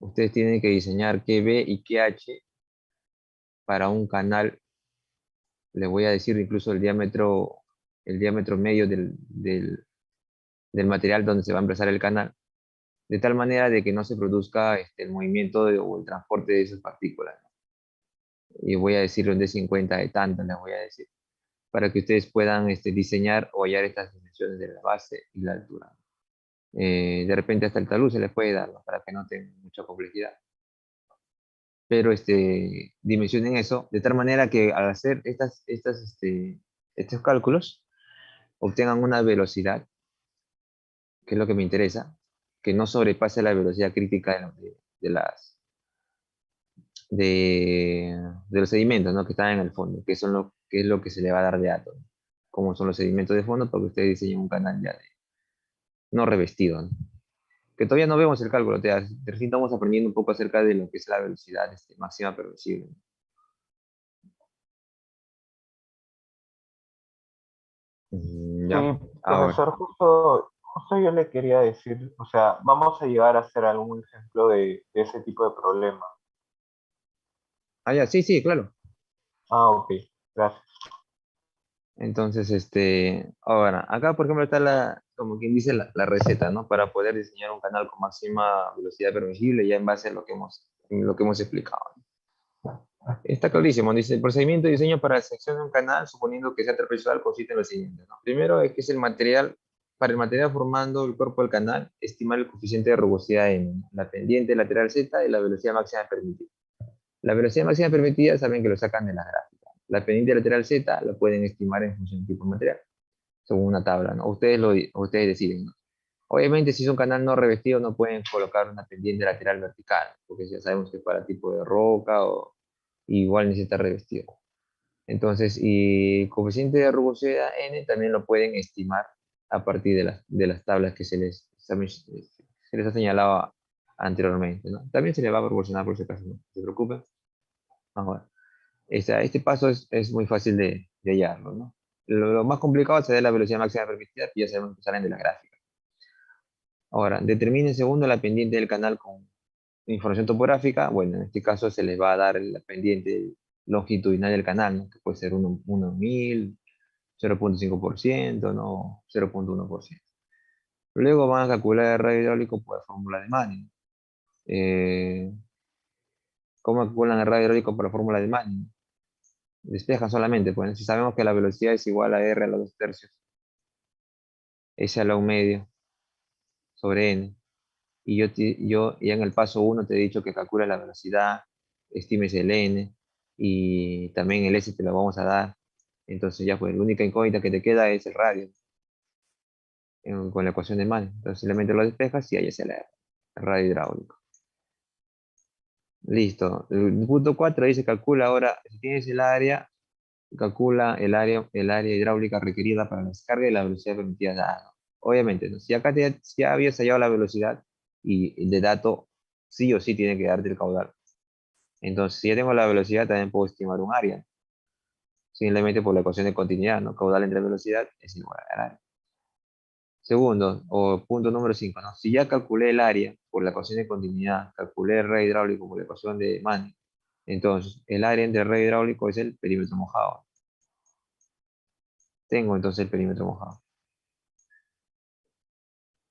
Ustedes tienen que diseñar qué B y qué H para un canal. Les voy a decir incluso el diámetro medio del material donde se va a emplazar el canal, de tal manera de que no se produzca el movimiento o el transporte de esas partículas, ¿no? Y voy a decirlo en D50 de tanto, les voy a decir, para que ustedes puedan diseñar o hallar estas dimensiones de la base y la altura. De repente hasta el talud se les puede dar, ¿no? Para que no tengan mucha complejidad. Pero dimensionen eso de tal manera que al hacer estos cálculos obtengan una velocidad, que es lo que me interesa, que no sobrepase la velocidad crítica de los sedimentos, ¿no? Que están en el fondo, que es lo que se le va a dar de datos, ¿no? Como son los sedimentos de fondo, para que ustedes diseñen un canal ya no revestido, ¿no? Que todavía no vemos el cálculo, recién estamos aprendiendo un poco acerca de lo que es la velocidad máxima permisible. Sí, Ya, ahora. profesor, justo yo le quería decir, o sea, vamos a llegar a hacer algún ejemplo de ese tipo de problema. Ah, ya, sí, sí, claro. Ah, ok, gracias. Entonces, ahora, acá por ejemplo está como quien dice, la receta, ¿no? Para poder diseñar un canal con máxima velocidad permisible, ya en base a lo que hemos explicado. Está clarísimo, dice, el procedimiento de diseño para la sección de un canal, suponiendo que sea trapezoidal, consiste en lo siguiente, ¿no? Primero es que es para el material formando el cuerpo del canal, estimar el coeficiente de rugosidad M, ¿no? La pendiente lateral Z y la velocidad máxima permitida. La velocidad máxima permitida saben que lo sacan de la gráfica. La pendiente lateral Z la pueden estimar en función del tipo de material, según una tabla, ¿no? Ustedes deciden, ¿no? Obviamente, si es un canal no revestido, no pueden colocar una pendiente lateral vertical, porque ya sabemos que es para tipo de roca o igual necesita revestido. Entonces, y coeficiente de rugosidad N también lo pueden estimar a partir de las tablas que se les ha señalado anteriormente, ¿no? También se les va a proporcionar por si acaso, no se preocupen. Ahora, este paso es muy fácil de hallarlo, ¿no? Lo más complicado sería la velocidad máxima permitida, que ya sabemos que salen de la gráfica. Ahora, determine segundo la pendiente del canal con información topográfica. Bueno, en este caso se les va a dar la pendiente longitudinal del canal, ¿no? Que puede ser 1.1000, 0.5%, ¿no? 0.1%. Luego van a calcular el radio hidráulico por la fórmula de Manning. ¿Cómo calculan el radio hidráulico por la fórmula de Manning? Despejan solamente, pues si sabemos que la velocidad es igual a R a los 2/3, S a la 1/2 sobre N. Y yo ya en el paso 1 te he dicho que calcules la velocidad, estimes el N y también el S te lo vamos a dar. Entonces ya pues la única incógnita que te queda es el radio con la ecuación de Manning. Entonces simplemente lo despejas y ahí es el radio hidráulico. Listo. El punto 4 dice calcula ahora, si tienes el área, calcula el área hidráulica requerida para la descarga y la velocidad permitida. ¿No? Obviamente, ¿no? Si acá si ya habías hallado la velocidad y el de dato sí o sí tiene que darte el caudal. Entonces, si ya tengo la velocidad, también puedo estimar un área. Simplemente por la ecuación de continuidad, ¿no? Caudal entre velocidad es igual al área. Segundo, o punto número 5, ¿no? Si ya calculé el área por la ecuación de continuidad, calculé el red hidráulico por la ecuación de Manning, entonces el área entre el red hidráulico es el perímetro mojado. Tengo entonces el perímetro mojado.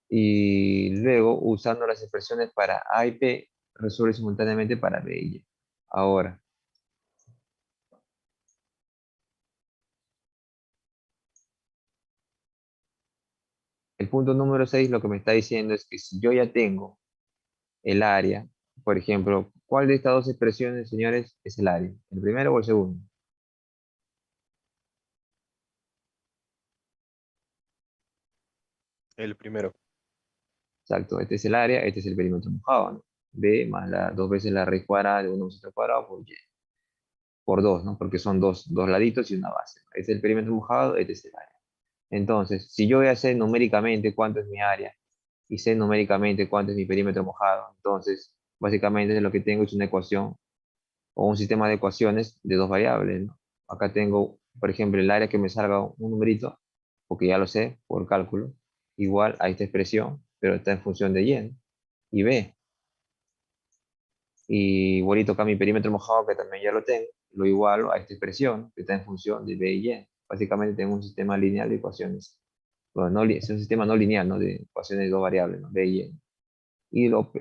Y luego, usando las expresiones para A y P, resuelve simultáneamente para B y Y. Ahora, el punto número 6 lo que me está diciendo es que si yo ya tengo el área, por ejemplo, ¿cuál de estas dos expresiones, señores, es el área? ¿El primero o el segundo? El primero. Exacto, este es el área, este es el perímetro mojado, ¿no? B más dos veces la raíz cuadrada de 1 más otro cuadrado por Y. Por 2, ¿no? Porque son dos laditos y una base. Este es el perímetro mojado, este es el área. Entonces, si yo voy a hacer numéricamente cuánto es mi área y sé numéricamente cuánto es mi perímetro mojado, entonces, básicamente lo que tengo es una ecuación o un sistema de ecuaciones de dos variables, ¿no? Acá tengo, por ejemplo, el área que me salga un numerito, porque ya lo sé por cálculo, igual a esta expresión, pero está en función de y, ¿no? Y b. Y igualito acá mi perímetro mojado, que también ya lo tengo, lo igualo a esta expresión, que está en función de b y y. Básicamente tengo un sistema lineal de ecuaciones. Bueno, es un sistema no lineal, ¿no? De ecuaciones de dos variables, ¿no? B y y. Y lo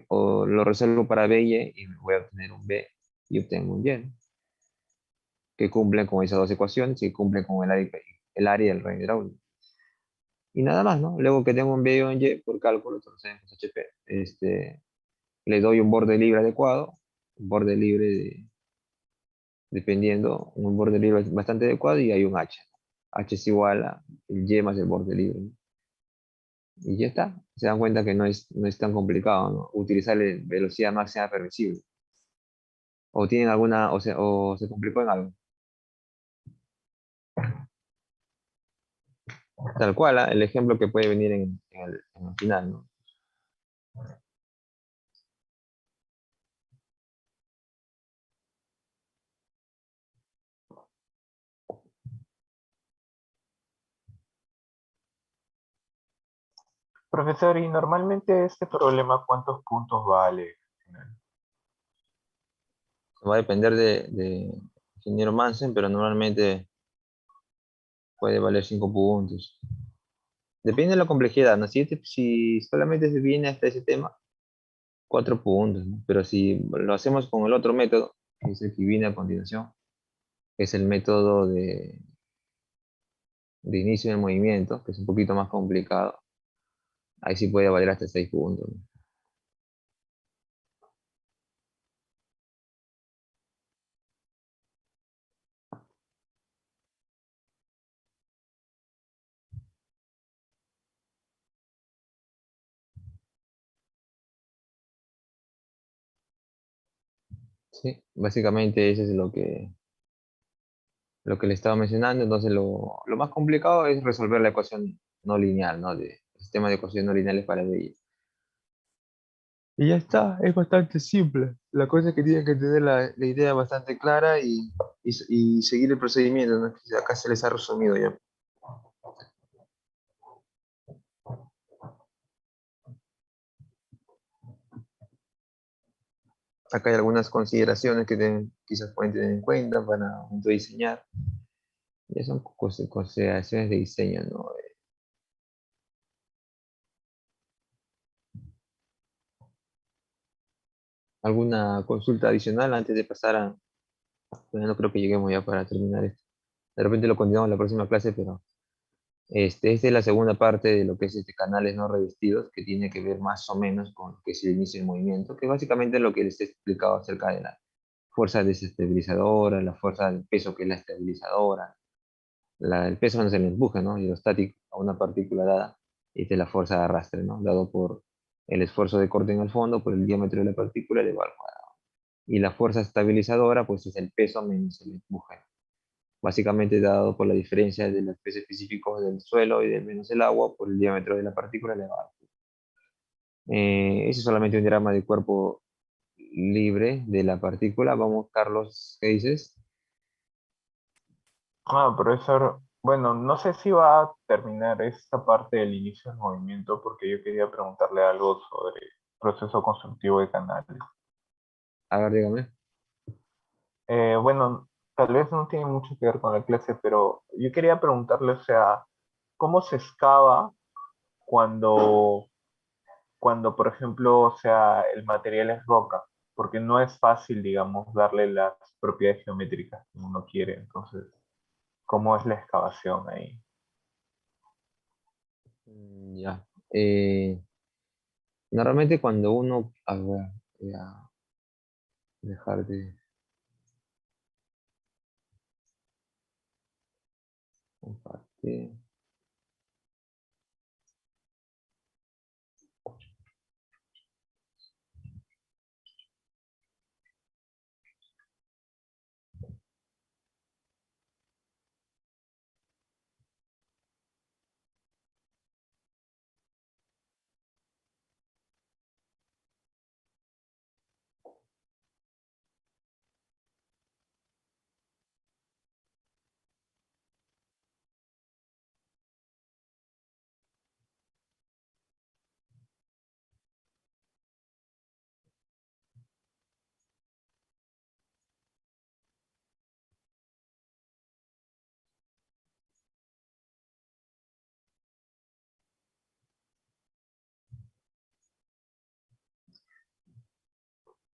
resuelvo para b y y voy a obtener un b y obtengo un y, ¿no? Que cumplen con esas dos ecuaciones y cumplen con el área del red hidráulico. Y nada más, ¿no? Luego que tengo un B y un Y por cálculo, entonces en HP, le doy un borde libre adecuado, un borde libre dependiendo, un borde libre bastante adecuado y hay un H. H es igual a el Y más el borde libre, ¿no? Y ya está. Se dan cuenta que no es tan complicado, ¿no? Utilizar la velocidad máxima permisible. O tienen alguna, o se complicó en algo. Tal cual, ¿ah? El ejemplo que puede venir en el final, ¿no? Profesor, y normalmente este problema, ¿cuántos puntos vale? Va a depender de ingeniero Mansen, pero normalmente puede valer 5 puntos. Depende de la complejidad, ¿no? Si solamente se viene hasta ese tema, 4 puntos, ¿no? Pero si lo hacemos con el otro método, que es el que viene a continuación, que es el método de inicio del movimiento, que es un poquito más complicado, ahí sí puede valer hasta 6 puntos, ¿no? Sí, básicamente eso es lo que le estaba mencionando. Entonces, lo más complicado es resolver la ecuación no lineal, ¿no? El sistema de ecuaciones no lineales para BI. Y ya está, es bastante simple. La cosa es que tienen que tener la idea bastante clara y seguir el procedimiento, ¿no? Acá se les ha resumido ya. Acá hay algunas consideraciones que quizás pueden tener en cuenta para momento de diseñar. Ya son consideraciones de diseño, ¿no? ¿Alguna consulta adicional antes de pasar a... Bueno, no creo que lleguemos ya para terminar esto. De repente lo continuamos en la próxima clase, pero esta es la segunda parte de lo que es canales no revestidos, que tiene que ver más o menos con lo que es el inicio del movimiento, que básicamente es lo que les he explicado acerca de la fuerza desestabilizadora, la fuerza del peso que es la estabilizadora, el peso no es el empuje, ¿no? Hidrostático a una partícula dada, y esta es la fuerza de arrastre, ¿no? Dado por el esfuerzo de corte en el fondo, por el diámetro de la partícula elevado al cuadrado. Y la fuerza estabilizadora, pues es el peso menos el empuje, básicamente dado por la diferencia de los pesos específicos del suelo y del menos el agua por el diámetro de la partícula elevado. Ese es solamente un diagrama de cuerpo libre de la partícula. Vamos, Carlos, ¿qué dices? Profesor, Bueno, no sé si va a terminar esta parte del inicio del movimiento porque yo quería preguntarle algo sobre el proceso constructivo de canales. A ver, dígame. Bueno, tal vez no tiene mucho que ver con la clase, pero yo quería preguntarle, o sea, ¿cómo se excava cuando, por ejemplo, o sea, el material es roca? Porque no es fácil, digamos, darle las propiedades geométricas como uno quiere. Entonces, ¿cómo es la excavación ahí? Ya. Normalmente cuando uno, a ver, voy a dejar de compartir.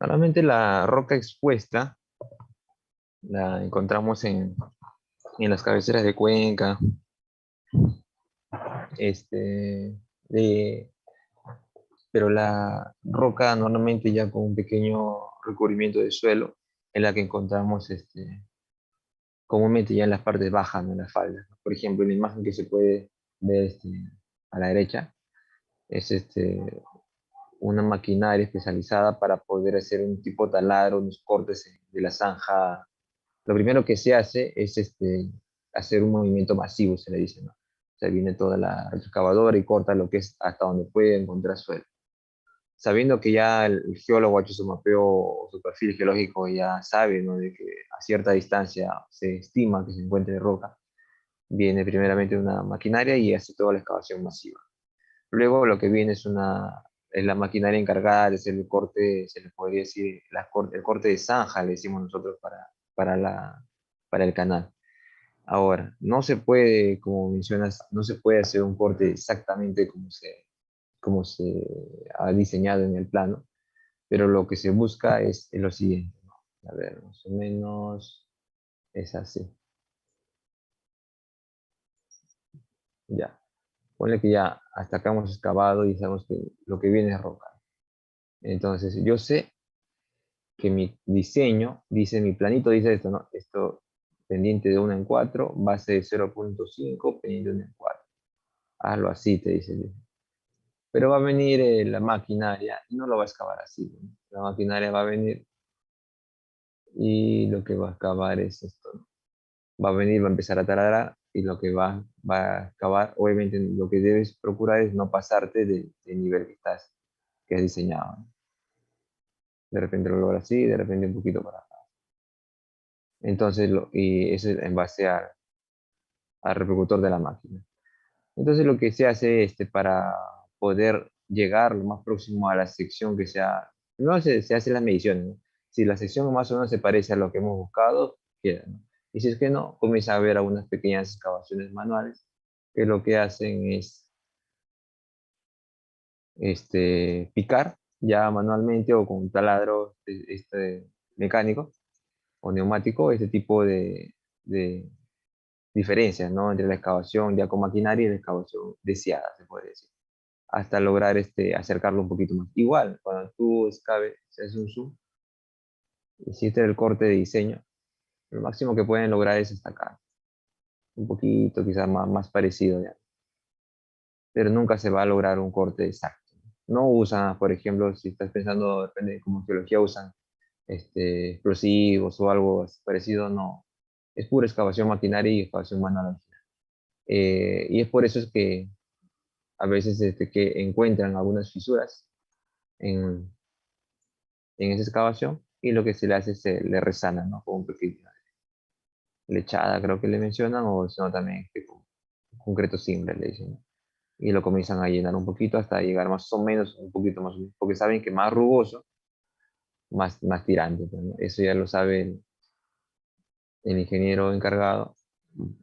Normalmente la roca expuesta la encontramos en las cabeceras de cuenca, este, de, pero la roca normalmente ya con un pequeño recubrimiento de suelo, en la que encontramos comúnmente ya en las partes bajas, ¿no? En las faldas, ¿no? Por ejemplo, la imagen que se puede ver a la derecha es una maquinaria especializada para poder hacer un tipo taladro, unos cortes de la zanja. Lo primero que se hace es hacer un movimiento masivo, se le dice, ¿no? O sea, viene toda la excavadora y corta lo que es hasta donde puede encontrar suelo. Sabiendo que ya el geólogo ha hecho su mapeo o su perfil geológico ya sabe, ¿no? De que a cierta distancia se estima que se encuentre roca, viene primeramente una maquinaria y hace toda la excavación masiva. Luego lo que viene es la maquinaria encargada de hacer el corte, se le podría decir, el corte de zanja, le decimos nosotros para, para el canal. Ahora, no se puede, como mencionas, no se puede hacer un corte exactamente como se ha diseñado en el plano, pero lo que se busca es lo siguiente, ¿no? A ver, más o menos es así. Ya. Ponle que ya hasta acá hemos excavado y sabemos que lo que viene es roca. Entonces, yo sé que mi diseño, dice, mi planito dice esto, ¿no? Esto pendiente de 1 en 4, base de 0.5, pendiente de 1 en 4. Hazlo así, te dice. Pero va a venir la maquinaria y no lo va a excavar así, ¿no? La maquinaria va a venir y lo que va a excavar es esto, ¿no? Va a venir, va a empezar a taladrar y lo que va a excavar, obviamente lo que debes procurar es no pasarte del nivel que has diseñado, ¿no? De repente lo logra así, de repente un poquito para acá. Entonces, y eso es en base al repercutor de la máquina. Entonces, lo que se hace para poder llegar lo más próximo a la sección que sea, primero se hace las mediciones, ¿no? Si la sección más o menos se parece a lo que hemos buscado, queda, ¿no? Y si es que no, comienza a haber algunas pequeñas excavaciones manuales que lo que hacen es picar ya manualmente o con un taladro mecánico o neumático, este tipo de diferencias, ¿no? Entre la excavación ya con maquinaria y la excavación deseada, se puede decir, hasta lograr acercarlo un poquito más. Igual, cuando tú excaves, se hace un zoom, hiciste el corte de diseño, lo máximo que pueden lograr es hasta acá, un poquito quizás más parecido ya, pero nunca se va a lograr un corte exacto. No usan, por ejemplo, si estás pensando, depende de cómo geología usan explosivos o algo parecido, no. Es pura excavación maquinaria y excavación manual. Y es por eso es que a veces que encuentran algunas fisuras en, en esa excavación y lo que se le hace es se le resana, ¿no? Con un pequeño. lechada, creo que le mencionan, o si no también tipo, concreto simple, le dicen, ¿no? Y lo comienzan a llenar un poquito hasta llegar más o menos un poquito más, porque saben que más rugoso, más tirante, pues, ¿no? Eso ya lo sabe el ingeniero encargado,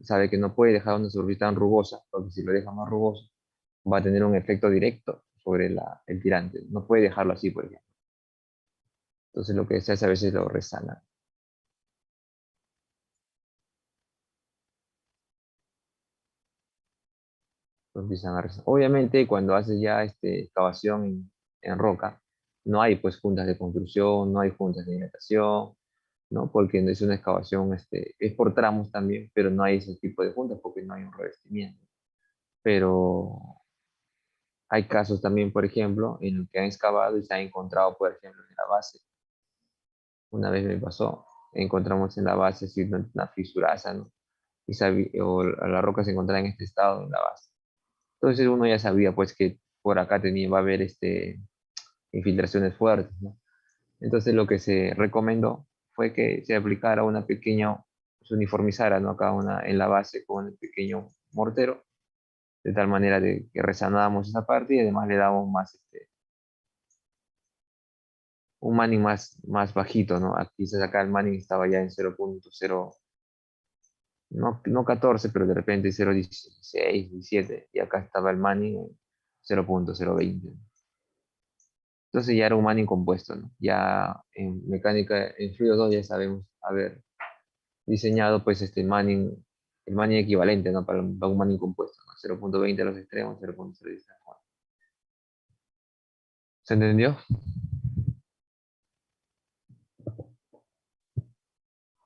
sabe que no puede dejar una superficie tan rugosa, porque si lo deja más rugoso, va a tener un efecto directo sobre el tirante. No puede dejarlo así, por ejemplo. Entonces lo que se hace a veces lo resana. Lo empiezan a resanar. Obviamente, cuando haces ya excavación en roca, no hay pues juntas de construcción, no hay juntas de dilatación, ¿no? Porque no es una excavación, es por tramos también, pero no hay ese tipo de juntas porque no hay un revestimiento. Pero hay casos también, por ejemplo, en el que han excavado y se ha encontrado, por ejemplo, en la base. Una vez me pasó, encontramos en la base así una fisuraza, ¿no? O la roca se encontraba en este estado en la base. Entonces uno ya sabía pues que por acá va a haber infiltraciones fuertes, ¿no? Entonces lo que se recomendó fue que se aplicara una pequeña, se uniformizara, ¿no? Acá en la base con un pequeño mortero, de tal manera de que resanábamos esa parte y además le dábamos más, un manning más bajito, ¿no? Quizás acá el manning estaba ya en 0.0, no 14, pero de repente 0.16, 17, y acá estaba el manning en 0.020. Entonces ya era un Manning compuesto, ¿no? Ya en mecánica, en fluidos 2 ya sabemos haber diseñado pues el Manning equivalente, ¿no? Para un Manning compuesto, ¿no? 0.20 a los extremos, 0.010 a los extremos. ¿Se entendió?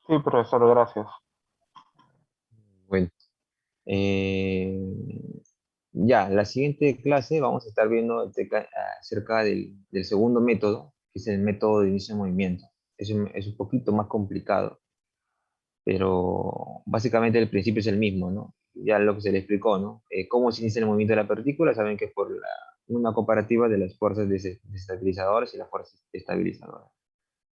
Sí, profesor, gracias. Bueno, eh, ya, la siguiente clase vamos a estar viendo acerca del segundo método, que es el método de inicio de movimiento. Es un poquito más complicado, pero básicamente el principio es el mismo, ¿no? Ya lo que se le explicó, ¿no? Cómo se inicia el movimiento de la partícula, saben que es por una comparativa de las fuerzas desestabilizadoras y las fuerzas estabilizadoras.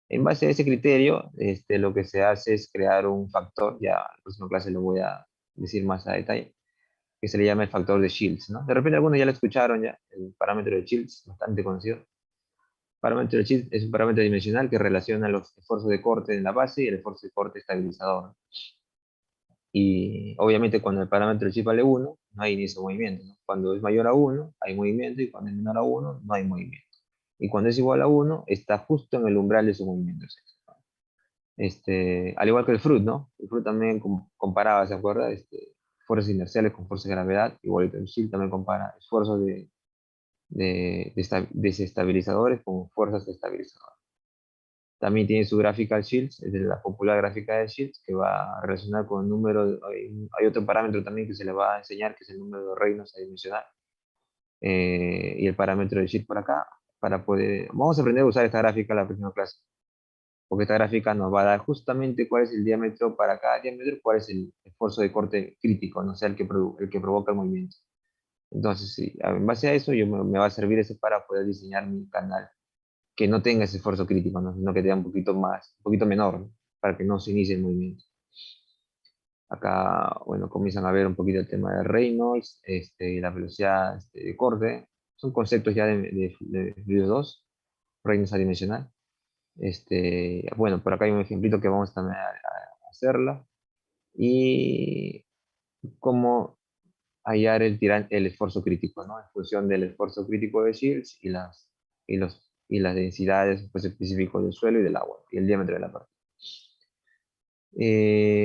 En base a ese criterio, lo que se hace es crear un factor, ya en la próxima clase lo voy a decir más a detalle, que se le llama el factor de Shields, ¿no? De repente algunos ya lo escucharon ya, el parámetro de Shields, bastante conocido. El parámetro de Shields es un parámetro dimensional que relaciona los esfuerzos de corte en la base y el esfuerzo de corte estabilizador. Y obviamente cuando el parámetro de chip vale 1, no hay inicio de movimiento, ¿no? Cuando es mayor a 1, hay movimiento, y cuando es menor a 1, no hay movimiento. Y cuando es igual a 1, está justo en el umbral de su movimiento. Al igual que el Fruit, ¿no? El Fruit también comparaba, ¿se acuerda? Fuerzas inerciales con fuerzas de gravedad, igual que el Shield también compara esfuerzos desestabilizadores con fuerzas estabilizadoras. También tiene su gráfica Shields, es de la popular gráfica de Shields, que va a relacionar con el número, hay otro parámetro también que se le va a enseñar, que es el número de reinos adimensional, y el parámetro de Shields por acá, vamos a aprender a usar esta gráfica en la próxima clase, porque esta gráfica nos va a dar justamente cuál es el diámetro para cada diámetro, cuál es el esfuerzo de corte crítico, no sea el que provoca el movimiento. Entonces, sí, en base a eso, me va a servir ese para poder diseñar mi canal que no tenga ese esfuerzo crítico, ¿no? Sino que tenga un poquito menor, ¿no? Para que no se inicie el movimiento. Acá, bueno, comienzan a ver un poquito el tema de Reynolds, y la velocidad de corte. Son conceptos ya de fluido 2, Reynolds adimensional. Bueno, por acá hay un ejemplito que vamos también a hacerla. Y cómo hallar el esfuerzo crítico, ¿no? En función del esfuerzo crítico de Shields y las densidades pues, específicos del suelo y del agua, y el diámetro de la parte.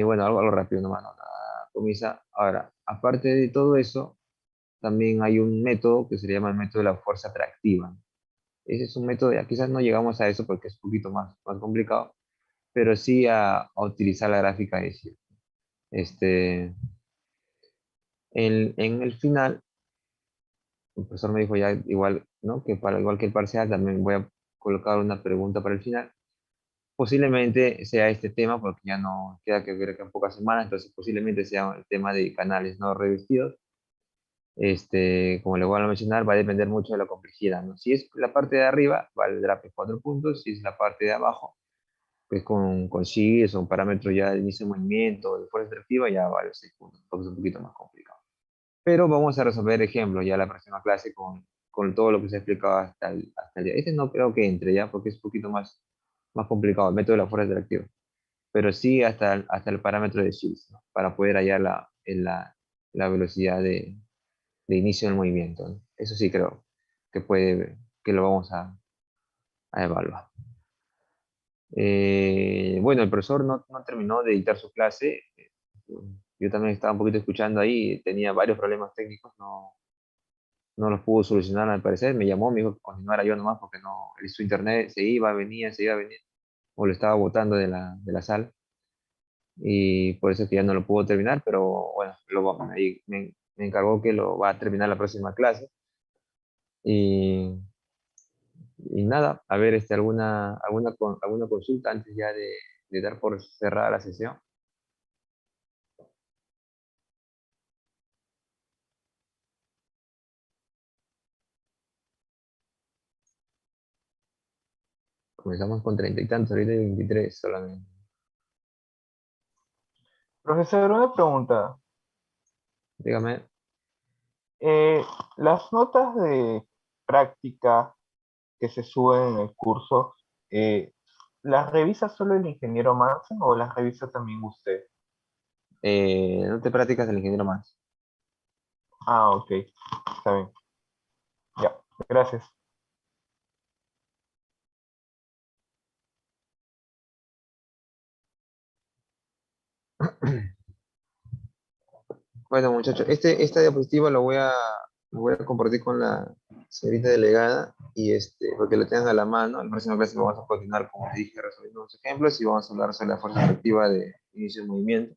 Bueno, algo rápido nomás, no, nada, comienza. Ahora, aparte de todo eso, también hay un método que se llama el método de la fuerza atractiva. Ese es un método, ya quizás no llegamos a eso porque es un poquito más complicado, pero sí a utilizar la gráfica de Shields. En el final, el profesor me dijo ya igual, ¿no? Que para igual que el parcial, también voy a colocar una pregunta para el final. Posiblemente sea este tema, porque ya no queda que ver que en pocas semanas, entonces posiblemente sea el tema de canales no revestidos. Como le voy a mencionar, va a depender mucho de la complejidad, ¿no? Si es la parte de arriba, valdrá pues 4 puntos, si es la parte de abajo, pues con SIGS o parámetros ya de inicio de movimiento, de fuerza extractiva, ya vale 6 puntos, porque es un poquito más complicado. Pero vamos a resolver ejemplos ya la próxima clase con todo lo que se ha explicado hasta el día. Este no creo que entre ya, porque es un poquito más complicado, el método de la fuerza extractiva. Pero sí hasta el parámetro de SIGS, ¿no? Para poder hallar la velocidad de inicio del movimiento, ¿no? Eso sí creo que lo vamos a evaluar. Bueno, el profesor no terminó de dictar su clase. Yo también estaba un poquito escuchando ahí, tenía varios problemas técnicos, no los pudo solucionar al parecer. Me llamó, me dijo que continuara yo nomás porque no, su internet se iba, venía, o lo estaba botando de la sala. Y por eso es que ya no lo pudo terminar, pero bueno, ahí me encargó que lo va a terminar la próxima clase. Y, y nada, a ver, alguna consulta antes ya de dar por cerrada la sesión. Comenzamos con 30 y tantos, ahorita hay 23 solamente. Profesor, una pregunta. Dígame. Las notas de práctica que se suben en el curso, ¿las revisa solo el ingeniero Manson o las revisa también usted? No te practicas el ingeniero más. Ah, ok, está bien. Ya, gracias. Bueno, muchachos, esta diapositiva lo voy a compartir con la señorita delegada y porque lo tengan a la mano. En la próxima clase vamos a continuar, como les dije, resolviendo los ejemplos y vamos a hablar sobre la fuerza efectiva de inicio del movimiento.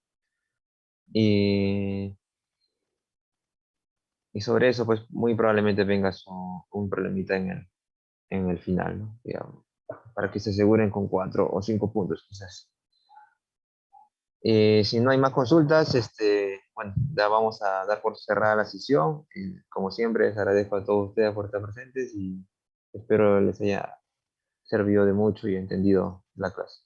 Y, y sobre eso, pues muy probablemente venga un problemita en el final, ¿no? Digamos, para que se aseguren con 4 o 5 puntos, quizás. Si no hay más consultas, bueno, ya vamos a dar por cerrada la sesión. Como siempre, les agradezco a todos ustedes por estar presentes y espero les haya servido de mucho y entendido la clase.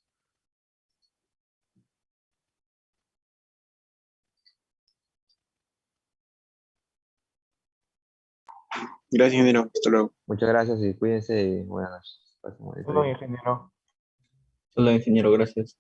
Gracias, ingeniero. Hasta luego. Muchas gracias y cuídense y buenas noches. Pasen bonito Perdón, día. ingeniero. Hola, ingeniero, gracias.